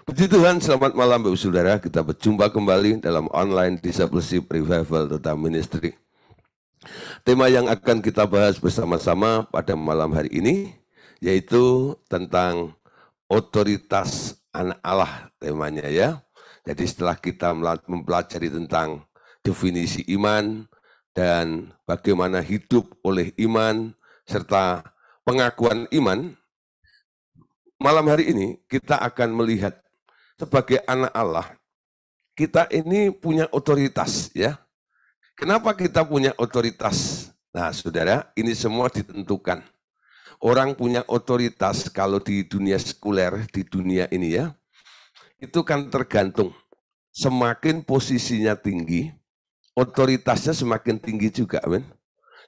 Puji Tuhan, selamat malam Bapak Saudara. Kita berjumpa kembali dalam online Discipleship Revival Total Ministry. Tema yang akan kita bahas bersama-sama pada malam hari ini yaitu tentang otoritas anak Allah temanya ya. Jadi setelah kita mempelajari tentang definisi iman dan bagaimana hidup oleh iman serta pengakuan iman, malam hari ini kita akan melihat sebagai anak Allah, kita ini punya otoritas ya. Kenapa kita punya otoritas? Nah saudara, ini semua ditentukan. Orang punya otoritas kalau di dunia sekuler, di dunia ini ya, itu kan tergantung. Semakin posisinya tinggi, otoritasnya semakin tinggi juga. Men.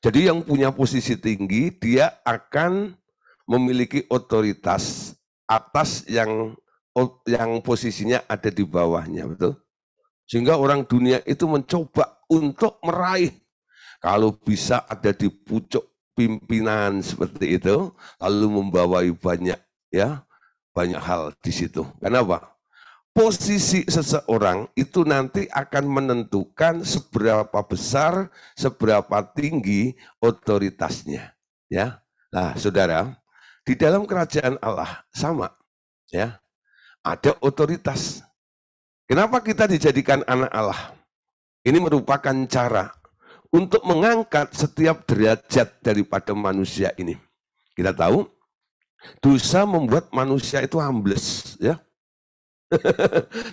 Jadi yang punya posisi tinggi, dia akan memiliki otoritas atas yang posisinya ada di bawahnya, betul? Sehingga orang dunia itu mencoba untuk meraih, kalau bisa ada di pucuk pimpinan seperti itu, lalu membawai banyak hal di situ. Kenapa? Posisi seseorang itu nanti akan menentukan seberapa besar, seberapa tinggi otoritasnya. Ya, nah saudara, di dalam kerajaan Allah sama, ya. Ada otoritas. Kenapa kita dijadikan anak Allah? Ini merupakan cara untuk mengangkat setiap derajat daripada manusia ini. Kita tahu, dosa membuat manusia itu ambles, ya.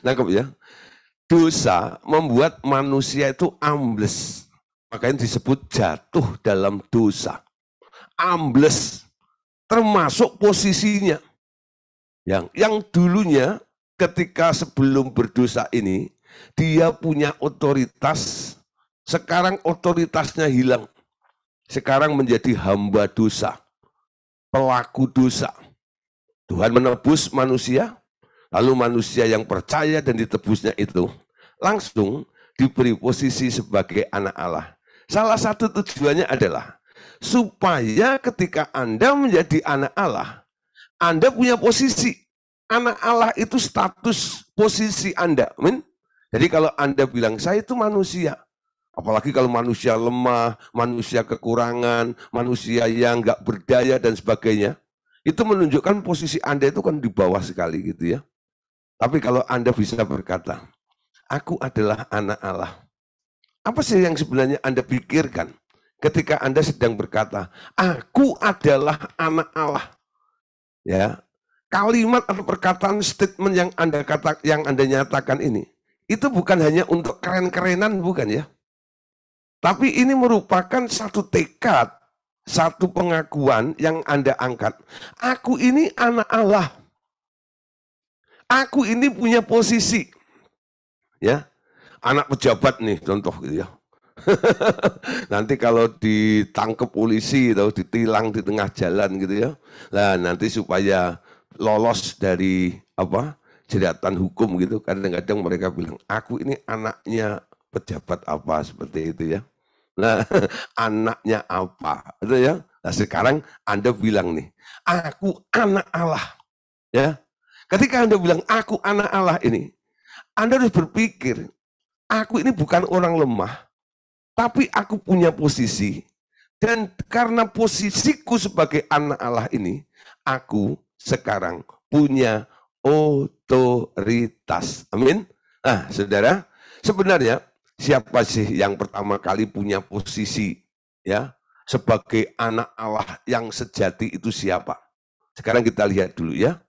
Nangkep ya? Dosa membuat manusia itu ambles. Makanya disebut jatuh dalam dosa. Ambles, termasuk posisinya. Yang dulunya ketika sebelum berdosa ini, dia punya otoritas, sekarang otoritasnya hilang. Sekarang menjadi hamba dosa, pelaku dosa. Tuhan menebus manusia, lalu manusia yang percaya dan ditebusnya itu, langsung diberi posisi sebagai anak Allah. Salah satu tujuannya adalah, supaya ketika Anda menjadi anak Allah, Anda punya posisi. Anak Allah itu status posisi Anda. Amin. Jadi kalau Anda bilang, saya itu manusia. Apalagi kalau manusia lemah, manusia kekurangan, manusia yang nggak berdaya dan sebagainya. Itu menunjukkan posisi Anda itu kan di bawah sekali gitu ya. Tapi kalau Anda bisa berkata, aku adalah anak Allah. Apa sih yang sebenarnya Anda pikirkan ketika Anda sedang berkata, aku adalah anak Allah? Ya, kalimat atau perkataan statement yang Anda nyatakan ini, itu bukan hanya untuk keren-kerenan, bukan ya. Tapi ini merupakan satu tekad, satu pengakuan yang Anda angkat. Aku ini anak Allah. Aku ini punya posisi. Ya, anak pejabat nih contoh gitu ya. Nanti kalau ditangkap polisi atau ditilang di tengah jalan gitu ya. Nah, nanti supaya lolos dari jeratan hukum gitu, kadang-kadang mereka bilang, aku ini anaknya pejabat apa seperti itu ya. Nah, anaknya apa itu ya. Nah, sekarang Anda bilang nih, aku anak Allah. Ya. Ketika Anda bilang aku anak Allah ini, Anda harus berpikir, aku ini bukan orang lemah, tapi aku punya posisi, dan karena posisiku sebagai anak Allah ini, aku sekarang punya otoritas. Amin. Nah, saudara, sebenarnya siapa sih yang pertama kali punya posisi ya sebagai anak Allah yang sejati itu siapa? Sekarang kita lihat dulu ya.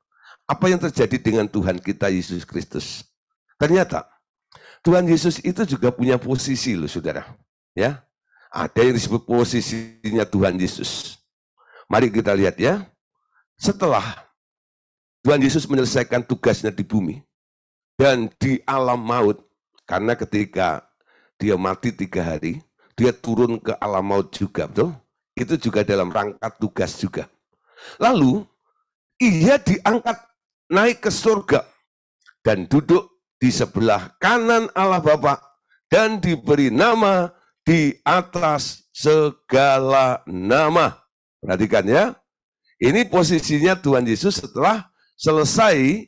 Apa yang terjadi dengan Tuhan kita Yesus Kristus? Ternyata Tuhan Yesus itu juga punya posisi loh saudara. Ya, ada yang disebut posisinya Tuhan Yesus. Mari kita lihat ya. Setelah Tuhan Yesus menyelesaikan tugasnya di bumi dan di alam maut, karena ketika dia mati 3 hari, dia turun ke alam maut juga, betul? Itu juga dalam rangka tugas juga. Lalu, ia diangkat naik ke surga dan duduk di sebelah kanan Allah Bapa dan diberi nama di atas segala nama. Perhatikan ya. Ini posisinya Tuhan Yesus setelah selesai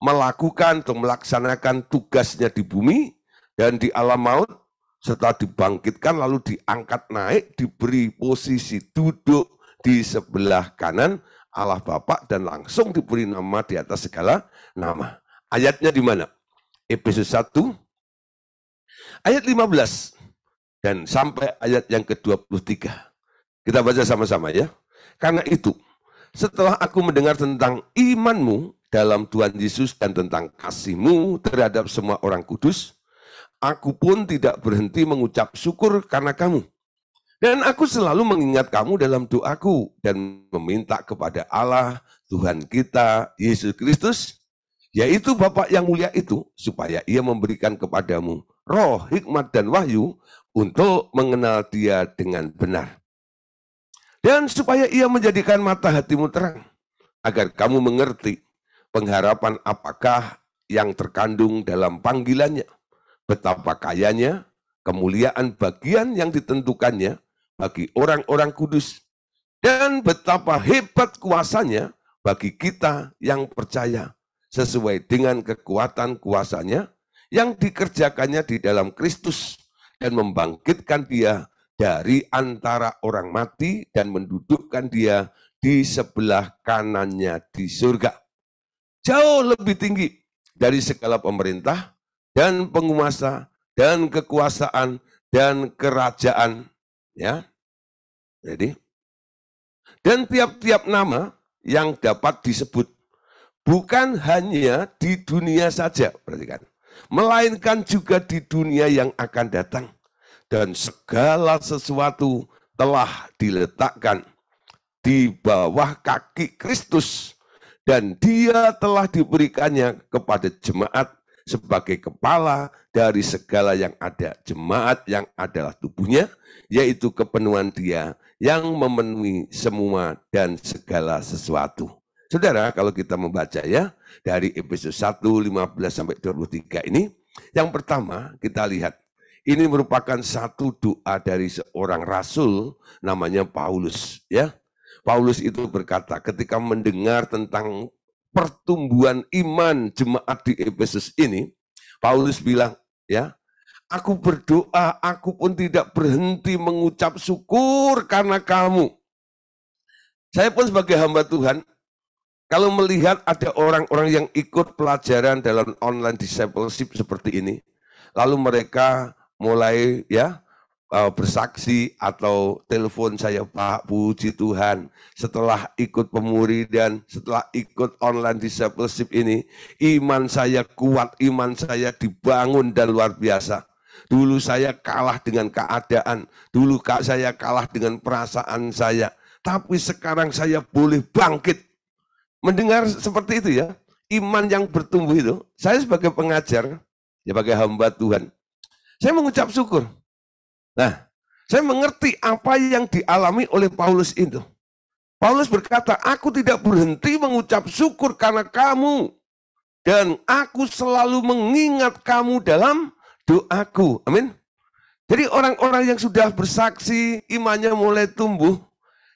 melakukan atau melaksanakan tugasnya di bumi dan di alam maut, setelah dibangkitkan lalu diangkat naik, diberi posisi duduk di sebelah kanan Allah Bapa dan langsung diberi nama di atas segala nama. Ayatnya di mana? Efesus 1 ayat 15 dan sampai ayat yang ke-23. Kita baca sama-sama ya. Karena itu, setelah aku mendengar tentang imanmu dalam Tuhan Yesus dan tentang kasihmu terhadap semua orang kudus, aku pun tidak berhenti mengucap syukur karena kamu. Dan aku selalu mengingat kamu dalam doaku dan meminta kepada Allah, Tuhan kita, Yesus Kristus, yaitu Bapa yang mulia itu, supaya ia memberikan kepadamu roh, hikmat, dan wahyu untuk mengenal dia dengan benar. Dan supaya ia menjadikan mata hatimu terang, agar kamu mengerti pengharapan apakah yang terkandung dalam panggilannya, betapa kayanya kemuliaan bagian yang ditentukannya bagi orang-orang kudus, dan betapa hebat kuasanya bagi kita yang percaya, sesuai dengan kekuatan kuasanya yang dikerjakannya di dalam Kristus, dan membangkitkan dia dari antara orang mati dan mendudukkan dia di sebelah kanannya di surga. Jauh lebih tinggi dari segala pemerintah dan penguasa dan kekuasaan dan kerajaan. Ya, jadi, dan tiap-tiap nama yang dapat disebut, bukan hanya di dunia saja, perhatikan, melainkan juga di dunia yang akan datang. Dan segala sesuatu telah diletakkan di bawah kaki Kristus, dan dia telah diberikannya kepada jemaat sebagai kepala dari segala yang ada. Jemaat yang adalah tubuhnya, yaitu kepenuhan dia yang memenuhi semua dan segala sesuatu. Saudara, kalau kita membaca ya, dari Efesus 1, 15-23 ini, yang pertama kita lihat, ini merupakan satu doa dari seorang rasul namanya Paulus. Ya, Paulus itu berkata ketika mendengar tentang pertumbuhan iman jemaat di Efesus ini, Paulus bilang, ya, aku berdoa, aku pun tidak berhenti mengucap syukur karena kamu. Saya pun sebagai hamba Tuhan, kalau melihat ada orang-orang yang ikut pelajaran dalam online discipleship seperti ini, lalu mereka mulai ya bersaksi atau telepon saya, Pak, puji Tuhan, setelah ikut pemuridan, setelah ikut online discipleship ini, iman saya kuat, iman saya dibangun dan luar biasa. Dulu saya kalah dengan keadaan, dulu saya kalah dengan perasaan saya, tapi sekarang saya boleh bangkit. Mendengar seperti itu ya, iman yang bertumbuh itu, saya sebagai pengajar, sebagai hamba Tuhan, saya mengucap syukur. Nah, saya mengerti apa yang dialami oleh Paulus itu. Paulus berkata, aku tidak berhenti mengucap syukur karena kamu, dan aku selalu mengingat kamu dalam doaku. Amin. Jadi orang-orang yang sudah bersaksi, imannya mulai tumbuh.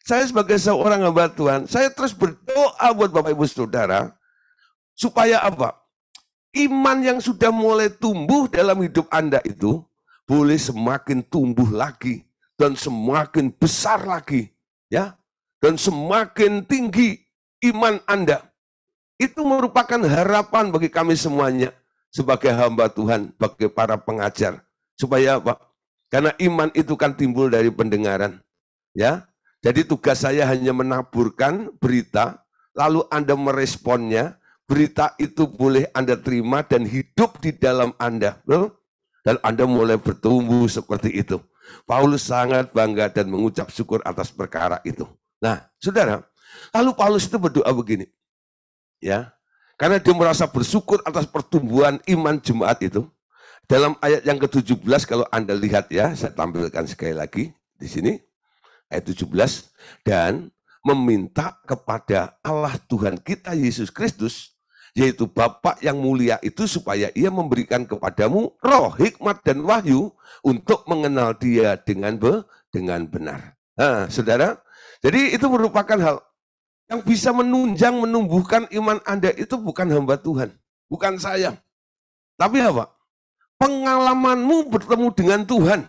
Saya sebagai seorang hamba Tuhan, saya terus berdoa buat Bapak Ibu Saudara, supaya apa? Iman yang sudah mulai tumbuh dalam hidup Anda itu, boleh semakin tumbuh lagi, dan semakin besar lagi, ya, dan semakin tinggi iman Anda. Itu merupakan harapan bagi kami semuanya, sebagai hamba Tuhan, bagi para pengajar. Supaya apa? Karena iman itu kan timbul dari pendengaran, ya. Jadi tugas saya hanya menaburkan berita, lalu Anda meresponnya, berita itu boleh Anda terima dan hidup di dalam Anda. Dan Anda mulai bertumbuh seperti itu. Paulus sangat bangga dan mengucap syukur atas perkara itu. Nah, saudara, lalu Paulus itu berdoa begini. Ya, karena dia merasa bersyukur atas pertumbuhan iman jemaat itu. Dalam ayat yang ke-17, kalau Anda lihat ya, saya tampilkan sekali lagi di sini. Ayat 17, dan meminta kepada Allah Tuhan kita Yesus Kristus, yaitu Bapa yang mulia itu, supaya ia memberikan kepadamu roh, hikmat, dan wahyu untuk mengenal dia dengan benar. Nah, saudara, jadi itu merupakan hal yang bisa menunjang, menumbuhkan iman Anda itu bukan hamba Tuhan. bukan saya. Tapi apa? Pengalamanmu bertemu dengan Tuhan.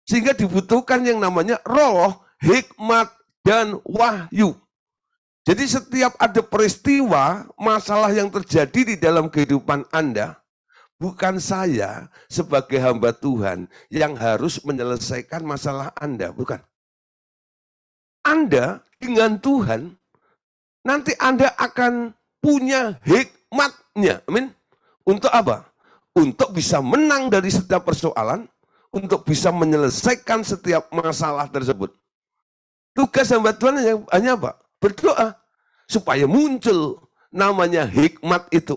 Sehingga dibutuhkan yang namanya roh, hikmat, dan wahyu. Jadi setiap ada peristiwa, masalah yang terjadi di dalam kehidupan Anda, bukan saya sebagai hamba Tuhan yang harus menyelesaikan masalah Anda, bukan. Anda dengan Tuhan, nanti Anda akan punya hikmatnya. Amin. Untuk apa? Untuk bisa menang dari setiap persoalan, untuk bisa menyelesaikan setiap masalah tersebut. Tugas hamba Tuhan hanya apa? Berdoa supaya muncul namanya hikmat itu.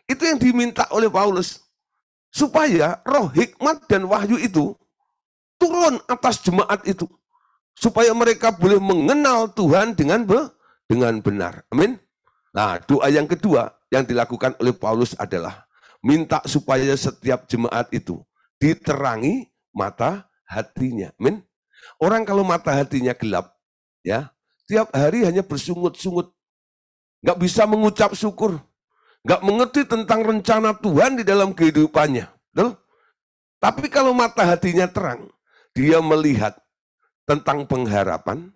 Itu yang diminta oleh Paulus. Supaya roh hikmat dan wahyu itu turun atas jemaat itu. Supaya mereka boleh mengenal Tuhan dengan benar. Amin. Nah, doa yang kedua yang dilakukan oleh Paulus adalah minta supaya setiap jemaat itu diterangi mata hatinya. Amin. Orang kalau mata hatinya gelap, ya, tiap hari hanya bersungut-sungut, nggak bisa mengucap syukur, nggak mengerti tentang rencana Tuhan di dalam kehidupannya. Betul? Tapi kalau mata hatinya terang, dia melihat tentang pengharapan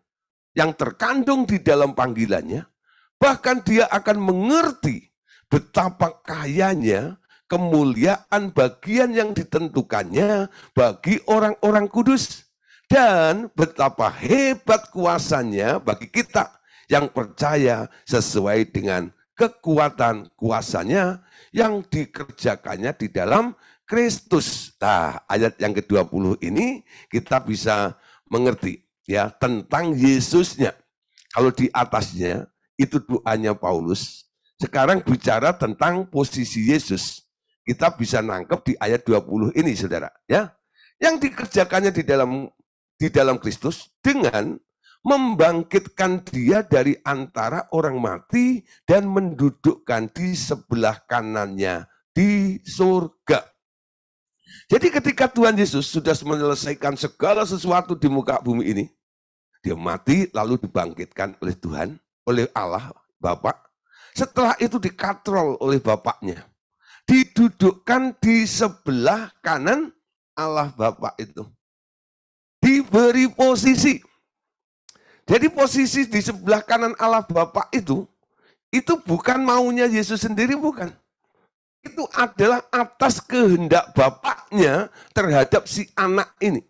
yang terkandung di dalam panggilannya, bahkan dia akan mengerti betapa kayanya kemuliaan bagian yang ditentukannya bagi orang-orang kudus. Dan betapa hebat kuasanya bagi kita yang percaya sesuai dengan kekuatan kuasanya yang dikerjakannya di dalam Kristus. Nah, ayat yang ke-20 ini kita bisa mengerti ya tentang Yesusnya. Kalau di atasnya itu doanya Paulus. Sekarang bicara tentang posisi Yesus. Kita bisa nangkep di ayat 20 ini, saudara. Ya, yang dikerjakannya di dalam Kristus dengan membangkitkan dia dari antara orang mati dan mendudukkan di sebelah kanannya di surga. Jadi ketika Tuhan Yesus sudah menyelesaikan segala sesuatu di muka bumi ini, dia mati lalu dibangkitkan oleh Tuhan, oleh Allah Bapa. Setelah itu dikatrol oleh Bapaknya. Didudukkan di sebelah kanan Allah Bapa itu. Diberi posisi. Jadi posisi di sebelah kanan Allah Bapa itu bukan maunya Yesus sendiri, bukan. Itu adalah atas kehendak Bapaknya terhadap si anak ini.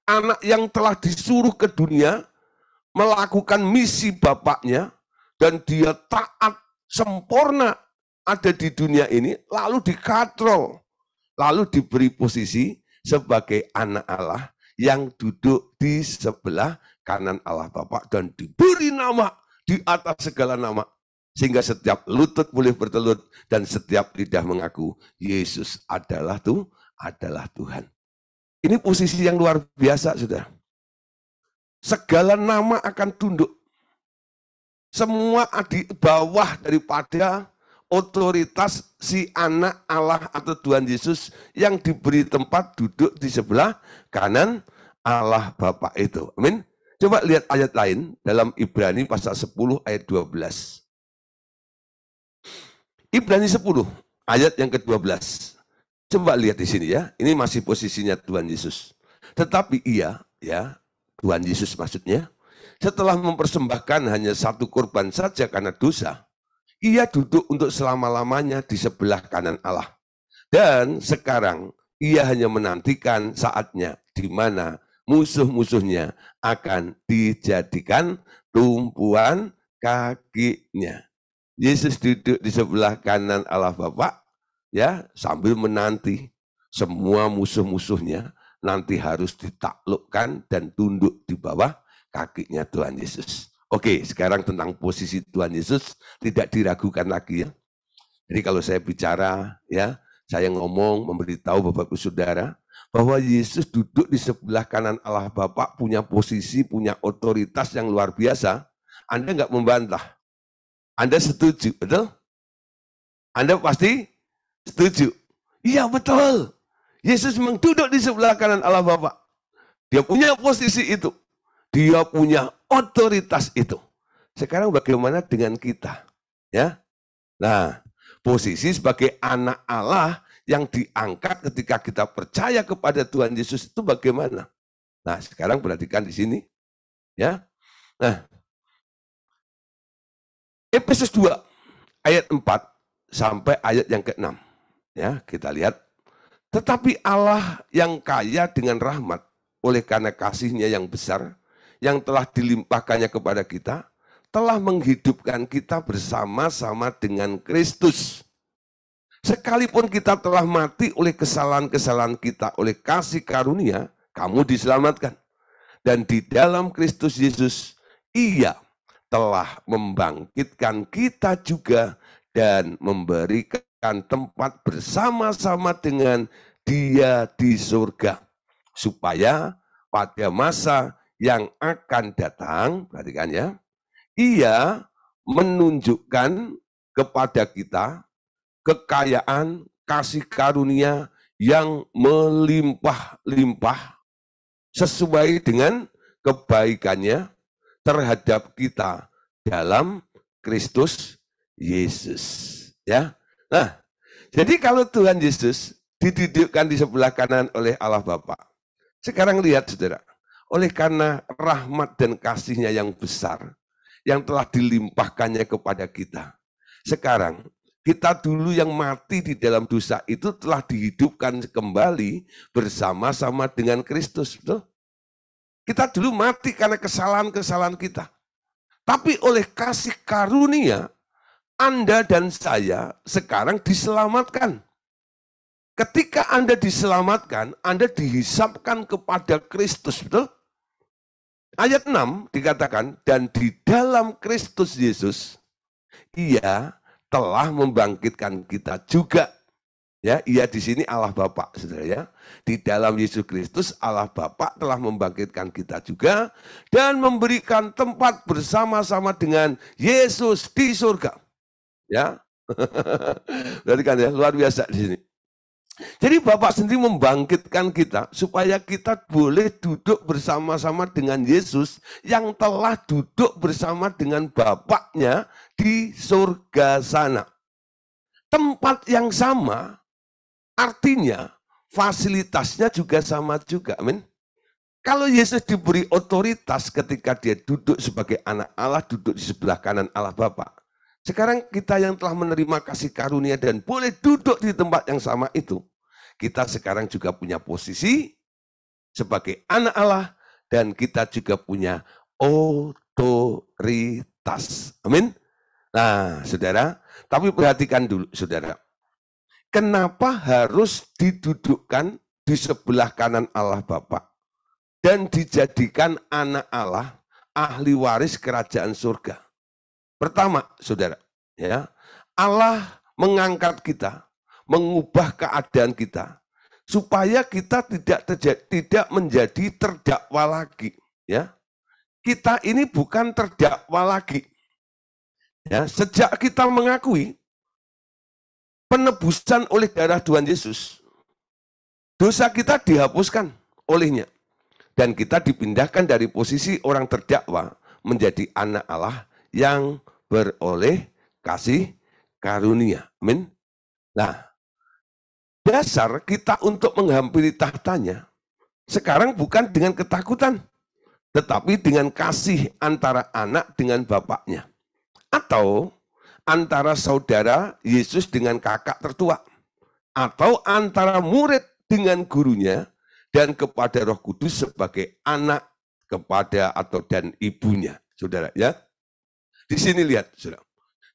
Anak yang telah disuruh ke dunia melakukan misi Bapaknya dan dia taat sempurna ada di dunia ini, lalu dikatrol, lalu diberi posisi sebagai anak Allah yang duduk di sebelah kanan Allah Bapa dan diberi nama di atas segala nama. Sehingga setiap lutut boleh bertelut dan setiap lidah mengaku Yesus adalah Tuhan. Ini posisi yang luar biasa, saudara. Segala nama akan tunduk. Semua di bawah daripada otoritas si anak Allah atau Tuhan Yesus yang diberi tempat duduk di sebelah kanan Allah Bapa itu. Amin. Coba lihat ayat lain dalam Ibrani pasal 10 ayat 12. Ibrani 10 ayat yang ke-12. Coba lihat di sini ya. Ini masih posisinya Tuhan Yesus. Tetapi ia, ya, Tuhan Yesus maksudnya, setelah mempersembahkan hanya satu korban saja karena dosa, ia duduk untuk selama-lamanya di sebelah kanan Allah. Dan sekarang ia hanya menantikan saatnya di mana musuh-musuhnya akan dijadikan tumpuan kakinya. Yesus duduk di sebelah kanan Allah Bapa, ya, sambil menanti semua musuh-musuhnya nanti harus ditaklukkan dan tunduk di bawah kakinya Tuhan Yesus. Oke, sekarang tentang posisi Tuhan Yesus tidak diragukan lagi ya. Jadi kalau saya bicara, ya, saya ngomong, memberitahu Bapak Ibu Saudara, bahwa Yesus duduk di sebelah kanan Allah Bapa, punya posisi, punya otoritas yang luar biasa. Anda nggak membantah. Anda setuju, betul? Anda pasti setuju. Iya, betul. Yesus memang duduk di sebelah kanan Allah Bapa. Dia punya posisi itu. Dia punya otoritas itu. Sekarang bagaimana dengan kita? Ya. Nah, Posisi sebagai anak Allah yang diangkat ketika kita percaya kepada Tuhan Yesus itu bagaimana? Nah, sekarang perhatikan di sini, ya. Nah, Efesus 2 ayat 4 sampai ayat yang ke-6. Ya, kita lihat. Tetapi Allah yang kaya dengan rahmat oleh karena kasih-Nya yang besar yang telah dilimpahkannya kepada kita, telah menghidupkan kita bersama-sama dengan Kristus. Sekalipun kita telah mati oleh kesalahan-kesalahan kita, oleh kasih karunia, kamu diselamatkan. Dan di dalam Kristus Yesus, Ia telah membangkitkan kita juga dan memberikan tempat bersama-sama dengan Dia di surga. Supaya pada masa yang akan datang, perhatikan ya, Ia menunjukkan kepada kita kekayaan kasih karunia yang melimpah-limpah sesuai dengan kebaikannya terhadap kita dalam Kristus Yesus. Ya. Nah, jadi kalau Tuhan Yesus didudukkan di sebelah kanan oleh Allah Bapa. Sekarang lihat saudara, oleh karena rahmat dan kasih-Nya yang besar, yang telah dilimpahkannya kepada kita. Sekarang, kita dulu yang mati di dalam dosa itu telah dihidupkan kembali bersama-sama dengan Kristus. Betul? Kita dulu mati karena kesalahan-kesalahan kita. Tapi oleh kasih karunia, Anda dan saya sekarang diselamatkan. Ketika Anda diselamatkan, Anda dihisapkan kepada Kristus, betul? Ayat 6 dikatakan, dan di dalam Kristus Yesus, Ia telah membangkitkan kita juga. Ya, Ia di sini Allah Bapa, saudara ya. Di dalam Yesus Kristus, Allah Bapa telah membangkitkan kita juga dan memberikan tempat bersama-sama dengan Yesus di surga. Ya, berarti kan ya, luar biasa di sini. Jadi Bapak sendiri membangkitkan kita supaya kita boleh duduk bersama-sama dengan Yesus yang telah duduk bersama dengan Bapaknya di surga sana. Tempat yang sama, artinya fasilitasnya juga sama juga, amin. Kalau Yesus diberi otoritas ketika dia duduk sebagai anak Allah, duduk di sebelah kanan Allah Bapa. Sekarang kita yang telah menerima kasih karunia dan boleh duduk di tempat yang sama itu, kita sekarang juga punya posisi sebagai anak Allah dan kita juga punya otoritas. Amin. Nah, saudara, tapi perhatikan dulu, saudara. Kenapa harus didudukkan di sebelah kanan Allah Bapa dan dijadikan anak Allah, ahli waris kerajaan surga? Pertama, saudara, ya, Allah mengangkat kita, mengubah keadaan kita, supaya kita tidak menjadi terdakwa lagi. Ya, kita ini bukan terdakwa lagi. Ya, sejak kita mengakui penebusan oleh darah Tuhan Yesus, dosa kita dihapuskan olehnya, dan kita dipindahkan dari posisi orang terdakwa menjadi anak Allah yang beroleh kasih karunia. Amin. Nah, dasar kita untuk menghampiri tahtanya sekarang bukan dengan ketakutan, tetapi dengan kasih antara anak dengan bapaknya. Atau antara saudara Yesus dengan kakak tertua. Atau antara murid dengan gurunya dan kepada Roh Kudus sebagai anak kepada atau dan ibunya. Saudara ya. Di sini lihat, saudara.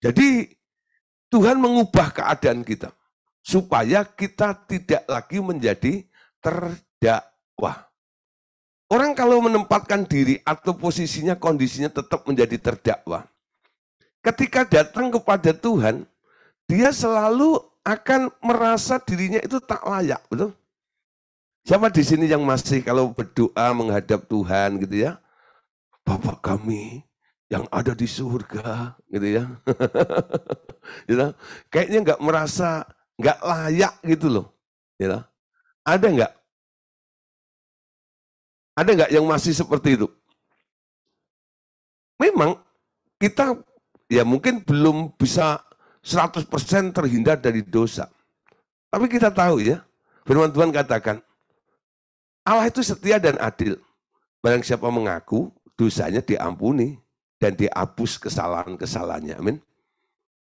Jadi Tuhan mengubah keadaan kita supaya kita tidak lagi menjadi terdakwa. Orang kalau menempatkan diri atau posisinya, kondisinya tetap menjadi terdakwa, ketika datang kepada Tuhan, dia selalu akan merasa dirinya itu tak layak, betul? Siapa di sini yang masih kalau berdoa menghadap Tuhan gitu ya, Bapa kami yang ada di surga, gitu ya. Gitu. Kayaknya nggak merasa nggak layak gitu loh. Gitu. Ada nggak? Ada nggak yang masih seperti itu? Memang kita ya mungkin belum bisa 100% terhindar dari dosa. Tapi kita tahu ya, firman Tuhan katakan, Allah itu setia dan adil. Barang siapa mengaku, dosanya diampuni dan dihapus kesalahan-kesalahannya. Amin.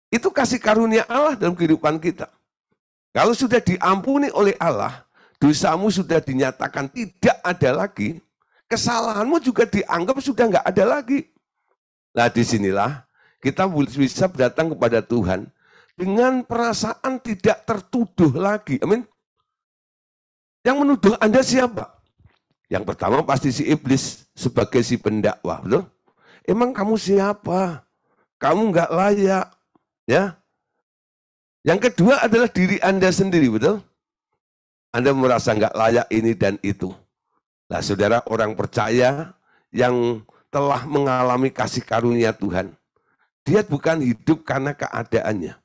Itu kasih karunia Allah dalam kehidupan kita. Kalau sudah diampuni oleh Allah, dosamu sudah dinyatakan tidak ada lagi, kesalahanmu juga dianggap sudah nggak ada lagi. Nah, disinilah kita bisa datang kepada Tuhan dengan perasaan tidak tertuduh lagi. Amin. Yang menuduh Anda siapa? Yang pertama pasti si iblis sebagai si pendakwah, betul? Emang kamu siapa? Kamu nggak layak, ya. Yang kedua adalah diri Anda sendiri, betul? Anda merasa nggak layak ini dan itu. Nah, saudara, orang percaya yang telah mengalami kasih karunia Tuhan, dia bukan hidup karena keadaannya,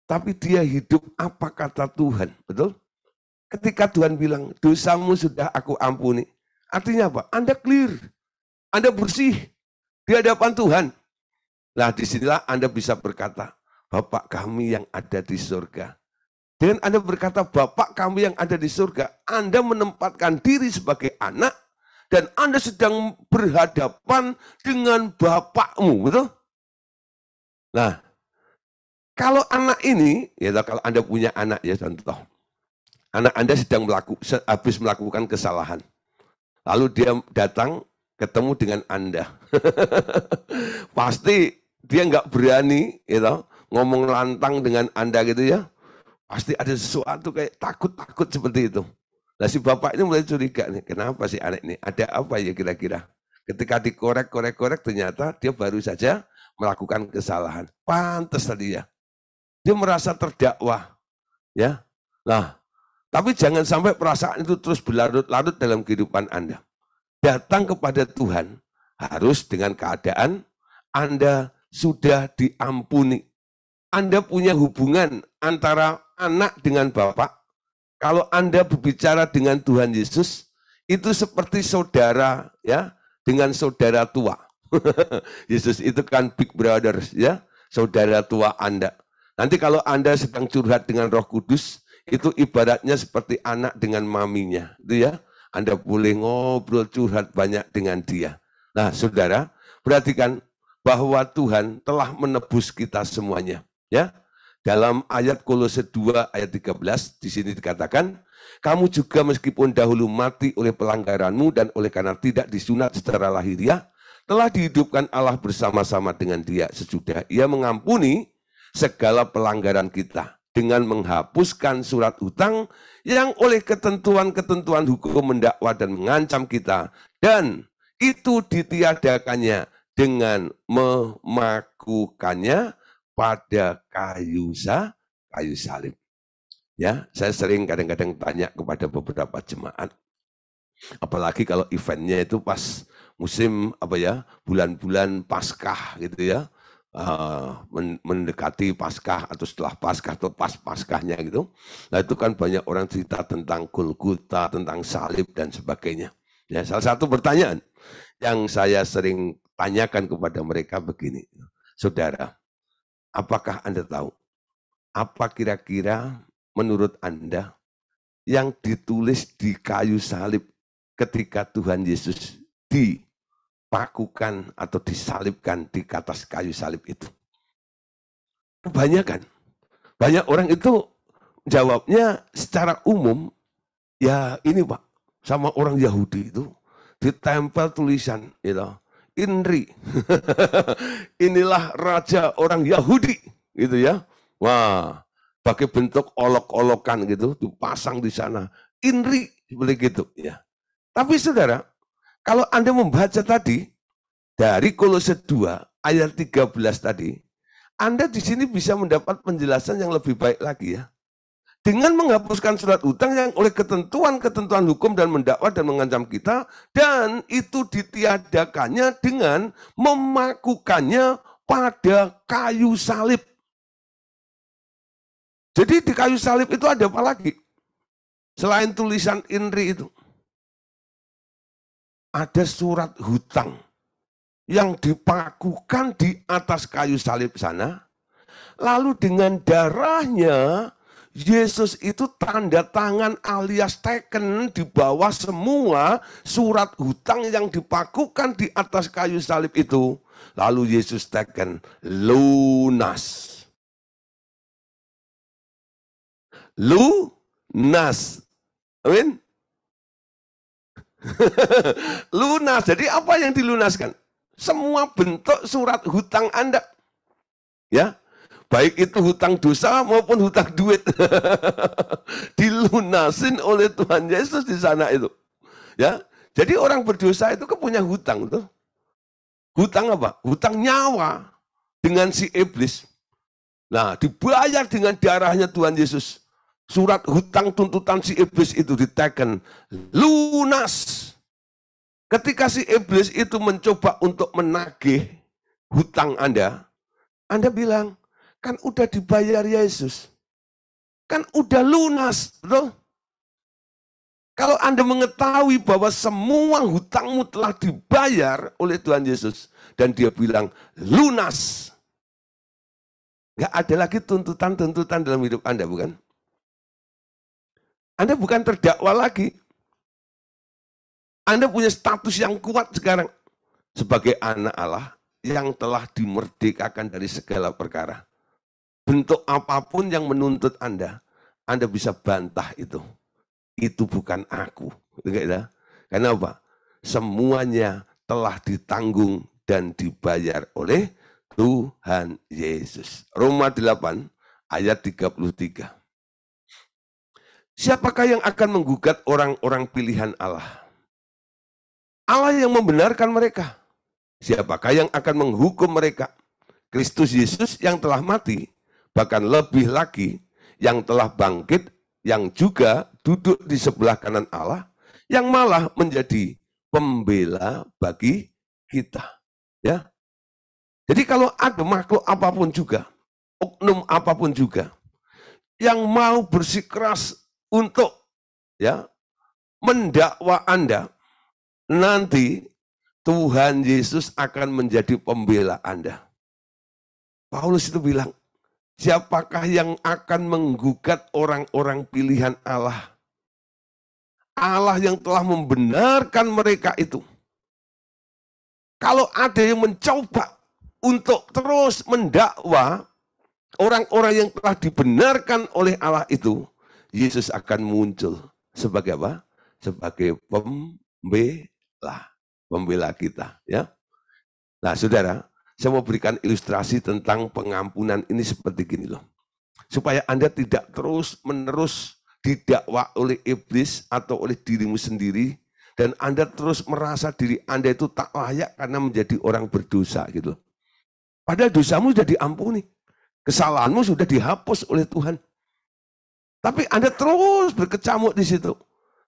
tapi dia hidup apa kata Tuhan, betul? Ketika Tuhan bilang, dosamu sudah aku ampuni, artinya apa? Anda clear, Anda bersih di hadapan Tuhan. Nah, disinilah Anda bisa berkata, Bapak kami yang ada di surga. Dengan Anda berkata, Bapak kami yang ada di surga, Anda menempatkan diri sebagai anak, dan Anda sedang berhadapan dengan Bapakmu, betul? Nah, kalau anak ini, ya kalau Anda punya anak ya contoh, anak Anda sedang habis melakukan kesalahan, lalu dia datang ketemu dengan Anda, pasti dia nggak berani, gitu, ngomong lantang dengan Anda gitu ya, pasti ada sesuatu kayak takut-takut seperti itu. Nah si bapak ini mulai curiga nih, kenapa sih anak ini? Ada apa ya kira-kira? Ketika dikorek ternyata dia baru saja melakukan kesalahan. Pantas tadi ya. Dia merasa terdakwa. Ya. Nah, tapi jangan sampai perasaan itu terus berlarut-larut dalam kehidupan Anda. Datang kepada Tuhan harus dengan keadaan Anda sudah diampuni. Anda punya hubungan antara anak dengan bapak. Kalau Anda berbicara dengan Tuhan Yesus, itu seperti saudara ya, dengan saudara tua. Yesus itu kan big brother ya, saudara tua Anda. Nanti kalau Anda sedang curhat dengan Roh Kudus, itu ibaratnya seperti anak dengan maminya, itu ya. Anda boleh ngobrol curhat banyak dengan dia. Nah, saudara, perhatikan bahwa Tuhan telah menebus kita semuanya, ya. Dalam ayat Kolose 2 ayat 13 di sini dikatakan, kamu juga meskipun dahulu mati oleh pelanggaranmu dan oleh karena tidak disunat secara lahiriah, telah dihidupkan Allah bersama-sama dengan Dia sesudah Ia mengampuni segala pelanggaran kita dengan menghapuskan surat hutang yang oleh ketentuan-ketentuan hukum mendakwa dan mengancam kita, dan itu ditiadakannya dengan memakukannya pada kayu salib. Ya, saya sering kadang-kadang tanya kepada beberapa jemaat, apalagi kalau eventnya itu pas musim bulan-bulan Paskah gitu ya, mendekati Paskah atau setelah Paskah atau pas Paskahnya gitu. Nah itu kan banyak orang cerita tentang Golgota, tentang salib dan sebagainya. Ya, salah satu pertanyaan yang saya sering tanyakan kepada mereka begini, saudara, apakah Anda tahu, apa kira-kira menurut Anda yang ditulis di kayu salib ketika Tuhan Yesus dipakukan atau disalibkan di atas kayu salib itu? Kebanyakan, banyak orang itu jawabnya secara umum, ya ini Pak, sama orang Yahudi itu ditempel tulisan, INRI, inilah raja orang Yahudi, gitu ya. Wah, pakai bentuk olok-olokan gitu, dipasang di sana, INRI seperti gitu, ya. Tapi saudara, kalau Anda membaca tadi dari Kolose 2 ayat 13 tadi, Anda di sini bisa mendapat penjelasan yang lebih baik lagi ya. Dengan menghapuskan surat hutang yang oleh ketentuan-ketentuan hukum dan mendakwa dan mengancam kita, dan itu ditiadakannya dengan memakukannya pada kayu salib. Jadi di kayu salib itu ada apa lagi? Selain tulisan INRI itu, ada surat hutang yang dipakukan di atas kayu salib sana, Lalu dengan darahnya, Yesus itu tanda tangan alias teken di bawah semua surat hutang yang dipakukan di atas kayu salib itu. Lalu Yesus teken, lunas. Lunas. Amin. Lunas. Jadi apa yang dilunaskan? Semua bentuk surat hutang Anda. Ya. Baik itu hutang dosa maupun hutang duit. Dilunasin oleh Tuhan Yesus di sana itu. Ya. Jadi orang berdosa itu punya hutang tuh. Hutang apa? Hutang nyawa dengan si iblis. Nah, dibayar dengan darahnya Tuhan Yesus. Surat hutang tuntutan si iblis itu diteken lunas. Ketika si iblis itu mencoba untuk menagih hutang Anda bilang, kan udah dibayar Yesus. Kan udah lunas, betul? Kalau Anda mengetahui bahwa semua hutangmu telah dibayar oleh Tuhan Yesus, dan dia bilang, lunas. Nggak ada lagi tuntutan-tuntutan dalam hidup Anda, bukan? Anda bukan terdakwa lagi. Anda punya status yang kuat sekarang sebagai anak Allah yang telah dimerdekakan dari segala perkara. Bentuk apapun yang menuntut Anda bisa bantah itu. Itu bukan aku. Karena apa? Semuanya telah ditanggung dan dibayar oleh Tuhan Yesus. Roma 8 ayat 33. Siapakah yang akan menggugat orang-orang pilihan Allah? Allah yang membenarkan mereka. Siapakah yang akan menghukum mereka? Kristus Yesus yang telah mati, bahkan lebih lagi yang telah bangkit, yang juga duduk di sebelah kanan Allah, yang malah menjadi pembela bagi kita. Ya. Jadi kalau ada makhluk apapun juga, oknum apapun juga, yang mau bersikeras untuk ya mendakwa Anda, nanti Tuhan Yesus akan menjadi pembela Anda. Paulus itu bilang, siapakah yang akan menggugat orang-orang pilihan Allah? Allah yang telah membenarkan mereka itu. Kalau ada yang mencoba untuk terus mendakwa orang-orang yang telah dibenarkan oleh Allah itu, Yesus akan muncul sebagai apa? Sebagai pembela kita, ya. Nah, saudara, saya mau berikan ilustrasi tentang pengampunan ini seperti gini loh. Supaya Anda tidak terus-menerus didakwa oleh iblis atau oleh dirimu sendiri, dan Anda terus merasa diri Anda itu tak layak karena menjadi orang berdosa gitu. Padahal dosamu sudah diampuni. Kesalahanmu sudah dihapus oleh Tuhan. Tapi Anda terus berkecamuk di situ.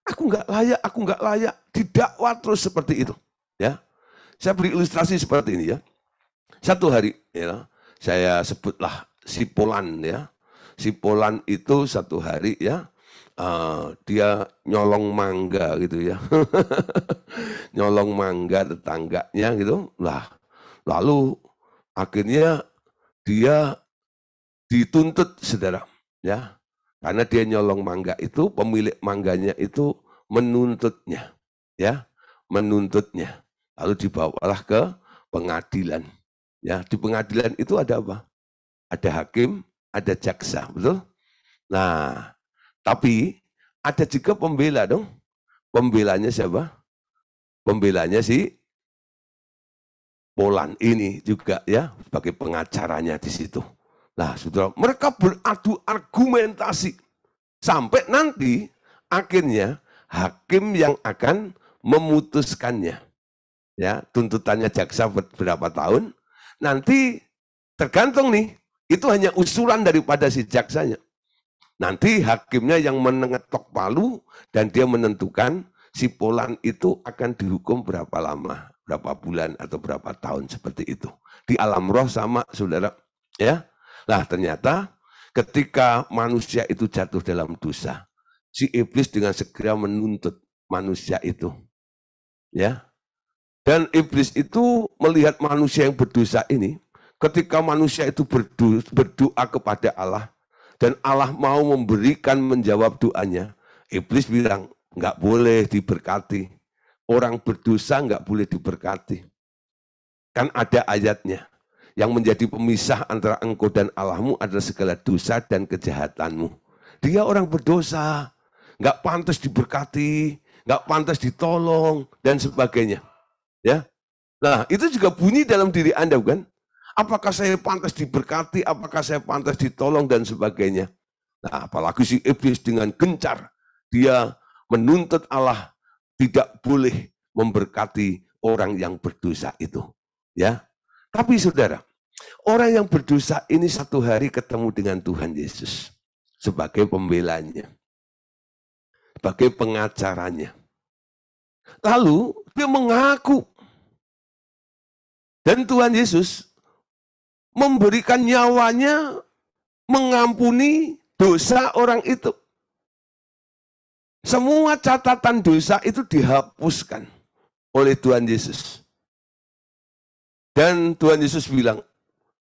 Aku nggak layak, didakwa terus seperti itu. Ya, saya beri ilustrasi seperti ini ya. Satu hari, ya, saya sebutlah si Polan ya. Si Polan itu satu hari ya, dia nyolong mangga gitu ya. Nyolong mangga tetangganya gitu. Lah, lalu akhirnya dia dituntut, saudara, ya. Karena dia nyolong mangga itu, pemilik mangganya itu menuntutnya, ya, menuntutnya. Lalu dibawalah ke pengadilan. Ya, di pengadilan itu ada apa? Ada hakim, ada jaksa, betul? Nah, tapi ada juga pembela dong. Pembelanya siapa? Pembelanya si Polan ini juga ya, sebagai pengacaranya di situ. Nah, saudara, mereka beradu argumentasi sampai nanti akhirnya hakim yang akan memutuskannya. Ya, tuntutannya jaksa berapa tahun? Nanti tergantung nih, itu hanya usulan daripada si jaksanya. Nanti hakimnya yang mengetok palu dan dia menentukan si Polan itu akan dihukum berapa lama, berapa bulan atau berapa tahun seperti itu. Di alam roh sama, saudara. Ya, nah ternyata ketika manusia itu jatuh dalam dosa, si iblis dengan segera menuntut manusia itu. Ya, dan iblis itu melihat manusia yang berdosa ini, ketika manusia itu berdoa kepada Allah, dan Allah mau menjawab doanya, iblis bilang, nggak boleh diberkati. Orang berdosa nggak boleh diberkati. Kan ada ayatnya, yang menjadi pemisah antara engkau dan Allahmu adalah segala dosa dan kejahatanmu. Dia orang berdosa, nggak pantas diberkati, nggak pantas ditolong, dan sebagainya. Ya, nah itu juga bunyi dalam diri Anda, bukan? Apakah saya pantas diberkati, apakah saya pantas ditolong, dan sebagainya. Nah, apalagi si iblis dengan gencar, dia menuntut Allah tidak boleh memberkati orang yang berdosa itu. Ya, tapi saudara, orang yang berdosa ini satu hari ketemu dengan Tuhan Yesus sebagai pembelanya, sebagai pengacaranya. Lalu dia mengaku, dan Tuhan Yesus memberikan nyawanya mengampuni dosa orang itu. Semua catatan dosa itu dihapuskan oleh Tuhan Yesus. Dan Tuhan Yesus bilang,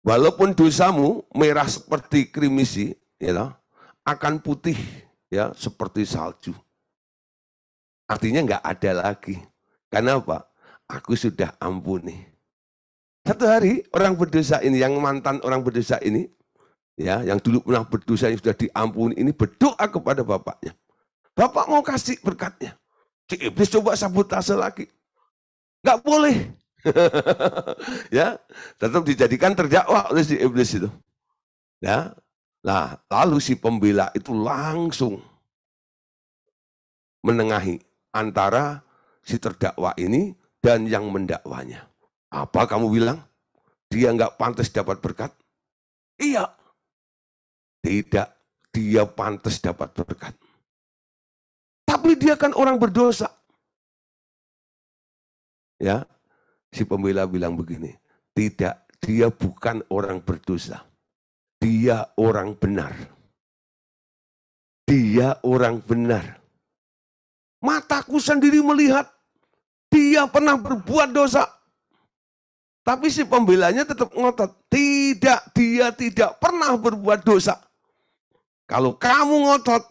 walaupun dosamu merah seperti krimisi, ya, akan putih ya seperti salju. Artinya nggak ada lagi. Karena apa? Aku sudah ampuni. Satu hari orang berdosa ini, yang mantan orang berdosa ini, ya, yang dulu pernah berdosa yang sudah diampuni ini berdoa kepada bapaknya. Bapak mau kasih berkatnya. Si iblis coba sabotase lagi. Nggak boleh. Ya, tetap dijadikan terdakwa oleh si iblis itu. Ya. Nah, lalu si pembela itu langsung menengahi antara si terdakwa ini dan yang mendakwanya. Apa kamu bilang? Dia nggak pantas dapat berkat? Iya. Tidak, dia pantas dapat berkat. Tapi dia kan orang berdosa. Ya, si pembela bilang begini, tidak, dia bukan orang berdosa. Dia orang benar. Dia orang benar. Mataku sendiri melihat dia pernah berbuat dosa. Tapi si pembelanya tetap ngotot. Tidak, dia tidak pernah berbuat dosa. Kalau kamu ngotot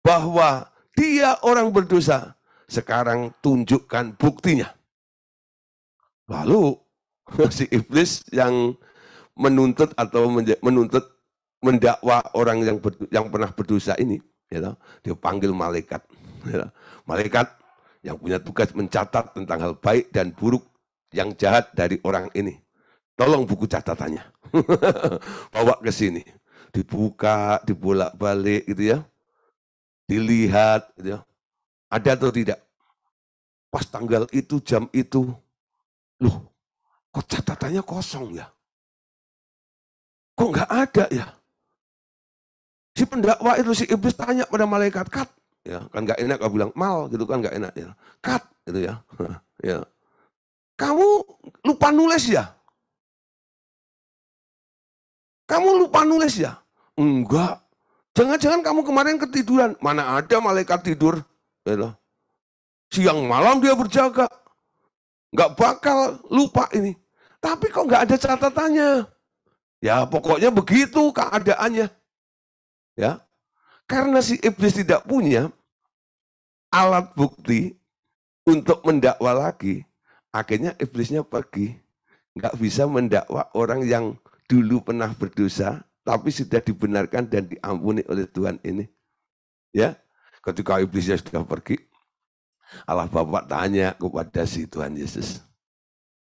bahwa dia orang berdosa, sekarang tunjukkan buktinya. Lalu si iblis yang menuntut atau mendakwa orang yang pernah berdosa ini, ya, dia panggil malaikat. Ya, malaikat yang punya tugas mencatat tentang hal baik dan buruk yang jahat dari orang ini. Tolong buku catatannya. Bawa ke sini. Dibuka, dibolak-balik gitu ya. Dilihat gitu ya. Ada atau tidak? Pas tanggal itu, jam itu, loh, kok catatannya kosong ya? Kok nggak ada ya? Si pendakwa itu, si iblis tanya pada malaikat, kat, ya kan nggak enak, kalau bilang mal gitu kan nggak enak ya, kat gitu ya, ya. Kamu lupa nulis ya? Kamu lupa nulis ya? Enggak. Jangan-jangan kamu kemarin ketiduran. Mana ada malaikat tidur? Ya, siang malam dia berjaga. Nggak bakal lupa ini. Tapi kok nggak ada catatannya? Ya pokoknya begitu keadaannya. Ya, karena si iblis tidak punya alat bukti untuk mendakwa lagi, akhirnya iblisnya pergi. Nggak bisa mendakwa orang yang dulu pernah berdosa, tapi sudah dibenarkan dan diampuni oleh Tuhan ini. Ya, ketika iblisnya sudah pergi, Allah Bapa tanya kepada si Tuhan Yesus.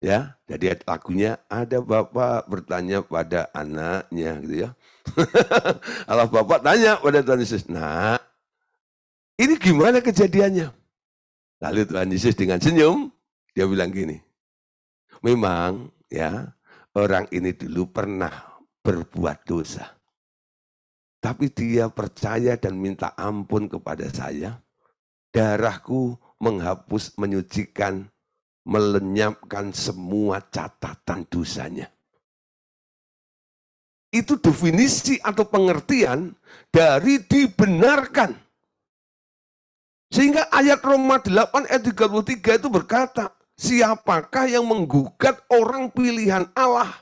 Ya, jadi lagunya ada Bapa bertanya pada anaknya gitu ya. Allah Bapa tanya pada Tuhan Yesus, "Nah, ini gimana kejadiannya?" Lalu Tuhan Yesus dengan senyum dia bilang gini, "Memang ya, orang ini dulu pernah berbuat dosa. Tapi dia percaya dan minta ampun kepada saya. Darahku menghapus, menyucikan, melenyapkan semua catatan dosanya." Itu definisi atau pengertian dari dibenarkan. Sehingga ayat Roma 8 ayat 33 itu berkata, siapakah yang menggugat orang pilihan Allah?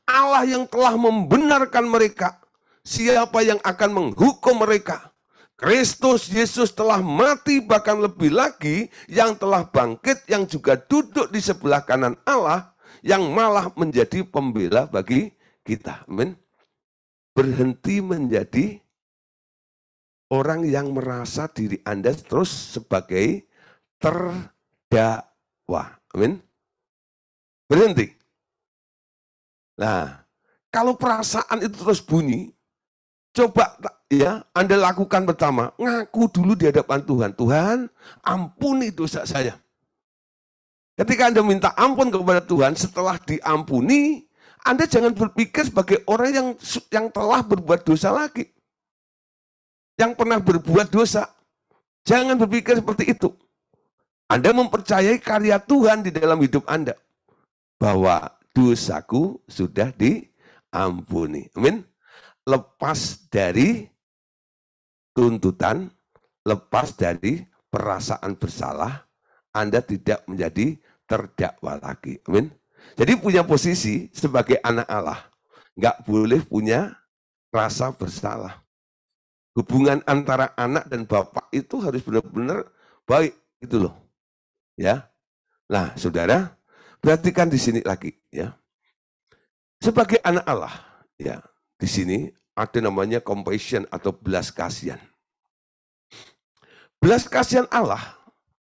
Allah yang telah membenarkan mereka. Siapa yang akan menghukum mereka? Kristus Yesus telah mati, bahkan lebih lagi yang telah bangkit, yang juga duduk di sebelah kanan Allah, yang malah menjadi pembela bagi kita. Amin. Berhenti menjadi orang yang merasa diri Anda terus sebagai terdakwa. Amin. Berhenti. Nah, kalau perasaan itu terus bunyi, coba ya Anda lakukan pertama, ngaku dulu di hadapan Tuhan. Tuhan, ampuni dosa saya. Ketika Anda minta ampun kepada Tuhan, setelah diampuni, Anda jangan berpikir sebagai orang yang telah berbuat dosa lagi. Yang pernah berbuat dosa. Jangan berpikir seperti itu. Anda mempercayai karya Tuhan di dalam hidup Anda. Bahwa dosaku sudah diampuni. Amin. Lepas dari tuntutan, lepas dari perasaan bersalah, Anda tidak menjadi terdakwa lagi. Amin. Jadi punya posisi sebagai anak Allah. Nggak boleh punya rasa bersalah. Hubungan antara anak dan bapak itu harus benar-benar baik. Gitu loh. Ya. Nah, saudara, perhatikan di sini lagi. Ya. Sebagai anak Allah, ya, di sini ada namanya compassion atau belas kasihan. Belas kasihan Allah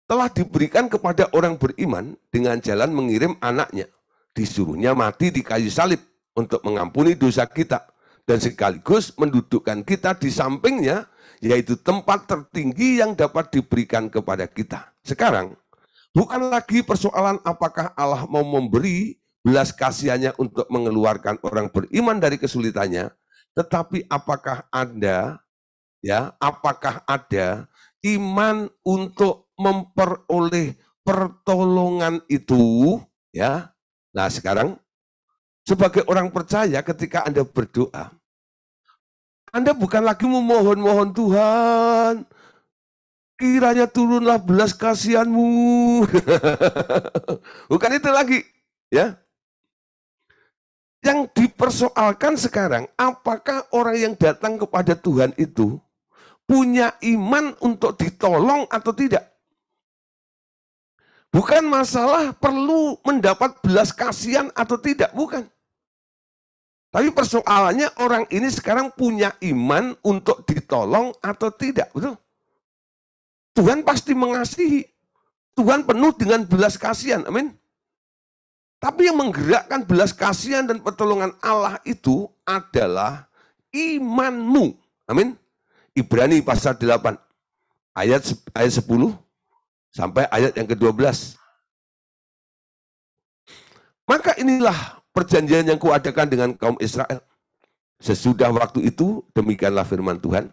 telah diberikan kepada orang beriman dengan jalan mengirim anaknya. Disuruhnya mati di kayu salib untuk mengampuni dosa kita. Dan sekaligus mendudukkan kita di sampingnya, yaitu tempat tertinggi yang dapat diberikan kepada kita. Sekarang, bukan lagi persoalan apakah Allah mau memberi belas kasihannya untuk mengeluarkan orang beriman dari kesulitannya, tetapi apakah ada iman untuk memperoleh pertolongan itu, ya. Nah, sekarang sebagai orang percaya ketika Anda berdoa, Anda bukan lagi memohon-mohon Tuhan, kiranya turunlah belas kasihanmu. Bukan itu lagi, ya. Yang dipersoalkan sekarang, apakah orang yang datang kepada Tuhan itu punya iman untuk ditolong atau tidak? Bukan masalah perlu mendapat belas kasihan atau tidak, bukan. Tapi persoalannya orang ini sekarang punya iman untuk ditolong atau tidak, betul? Tuhan pasti mengasihi. Tuhan penuh dengan belas kasihan, amin. Tapi yang menggerakkan belas kasihan dan pertolongan Allah itu adalah imanmu. Amin. Ibrani pasal 8 ayat 10 sampai ayat yang ke-12. Maka inilah perjanjian yang kuadakan dengan kaum Israel. Sesudah waktu itu, demikianlah firman Tuhan.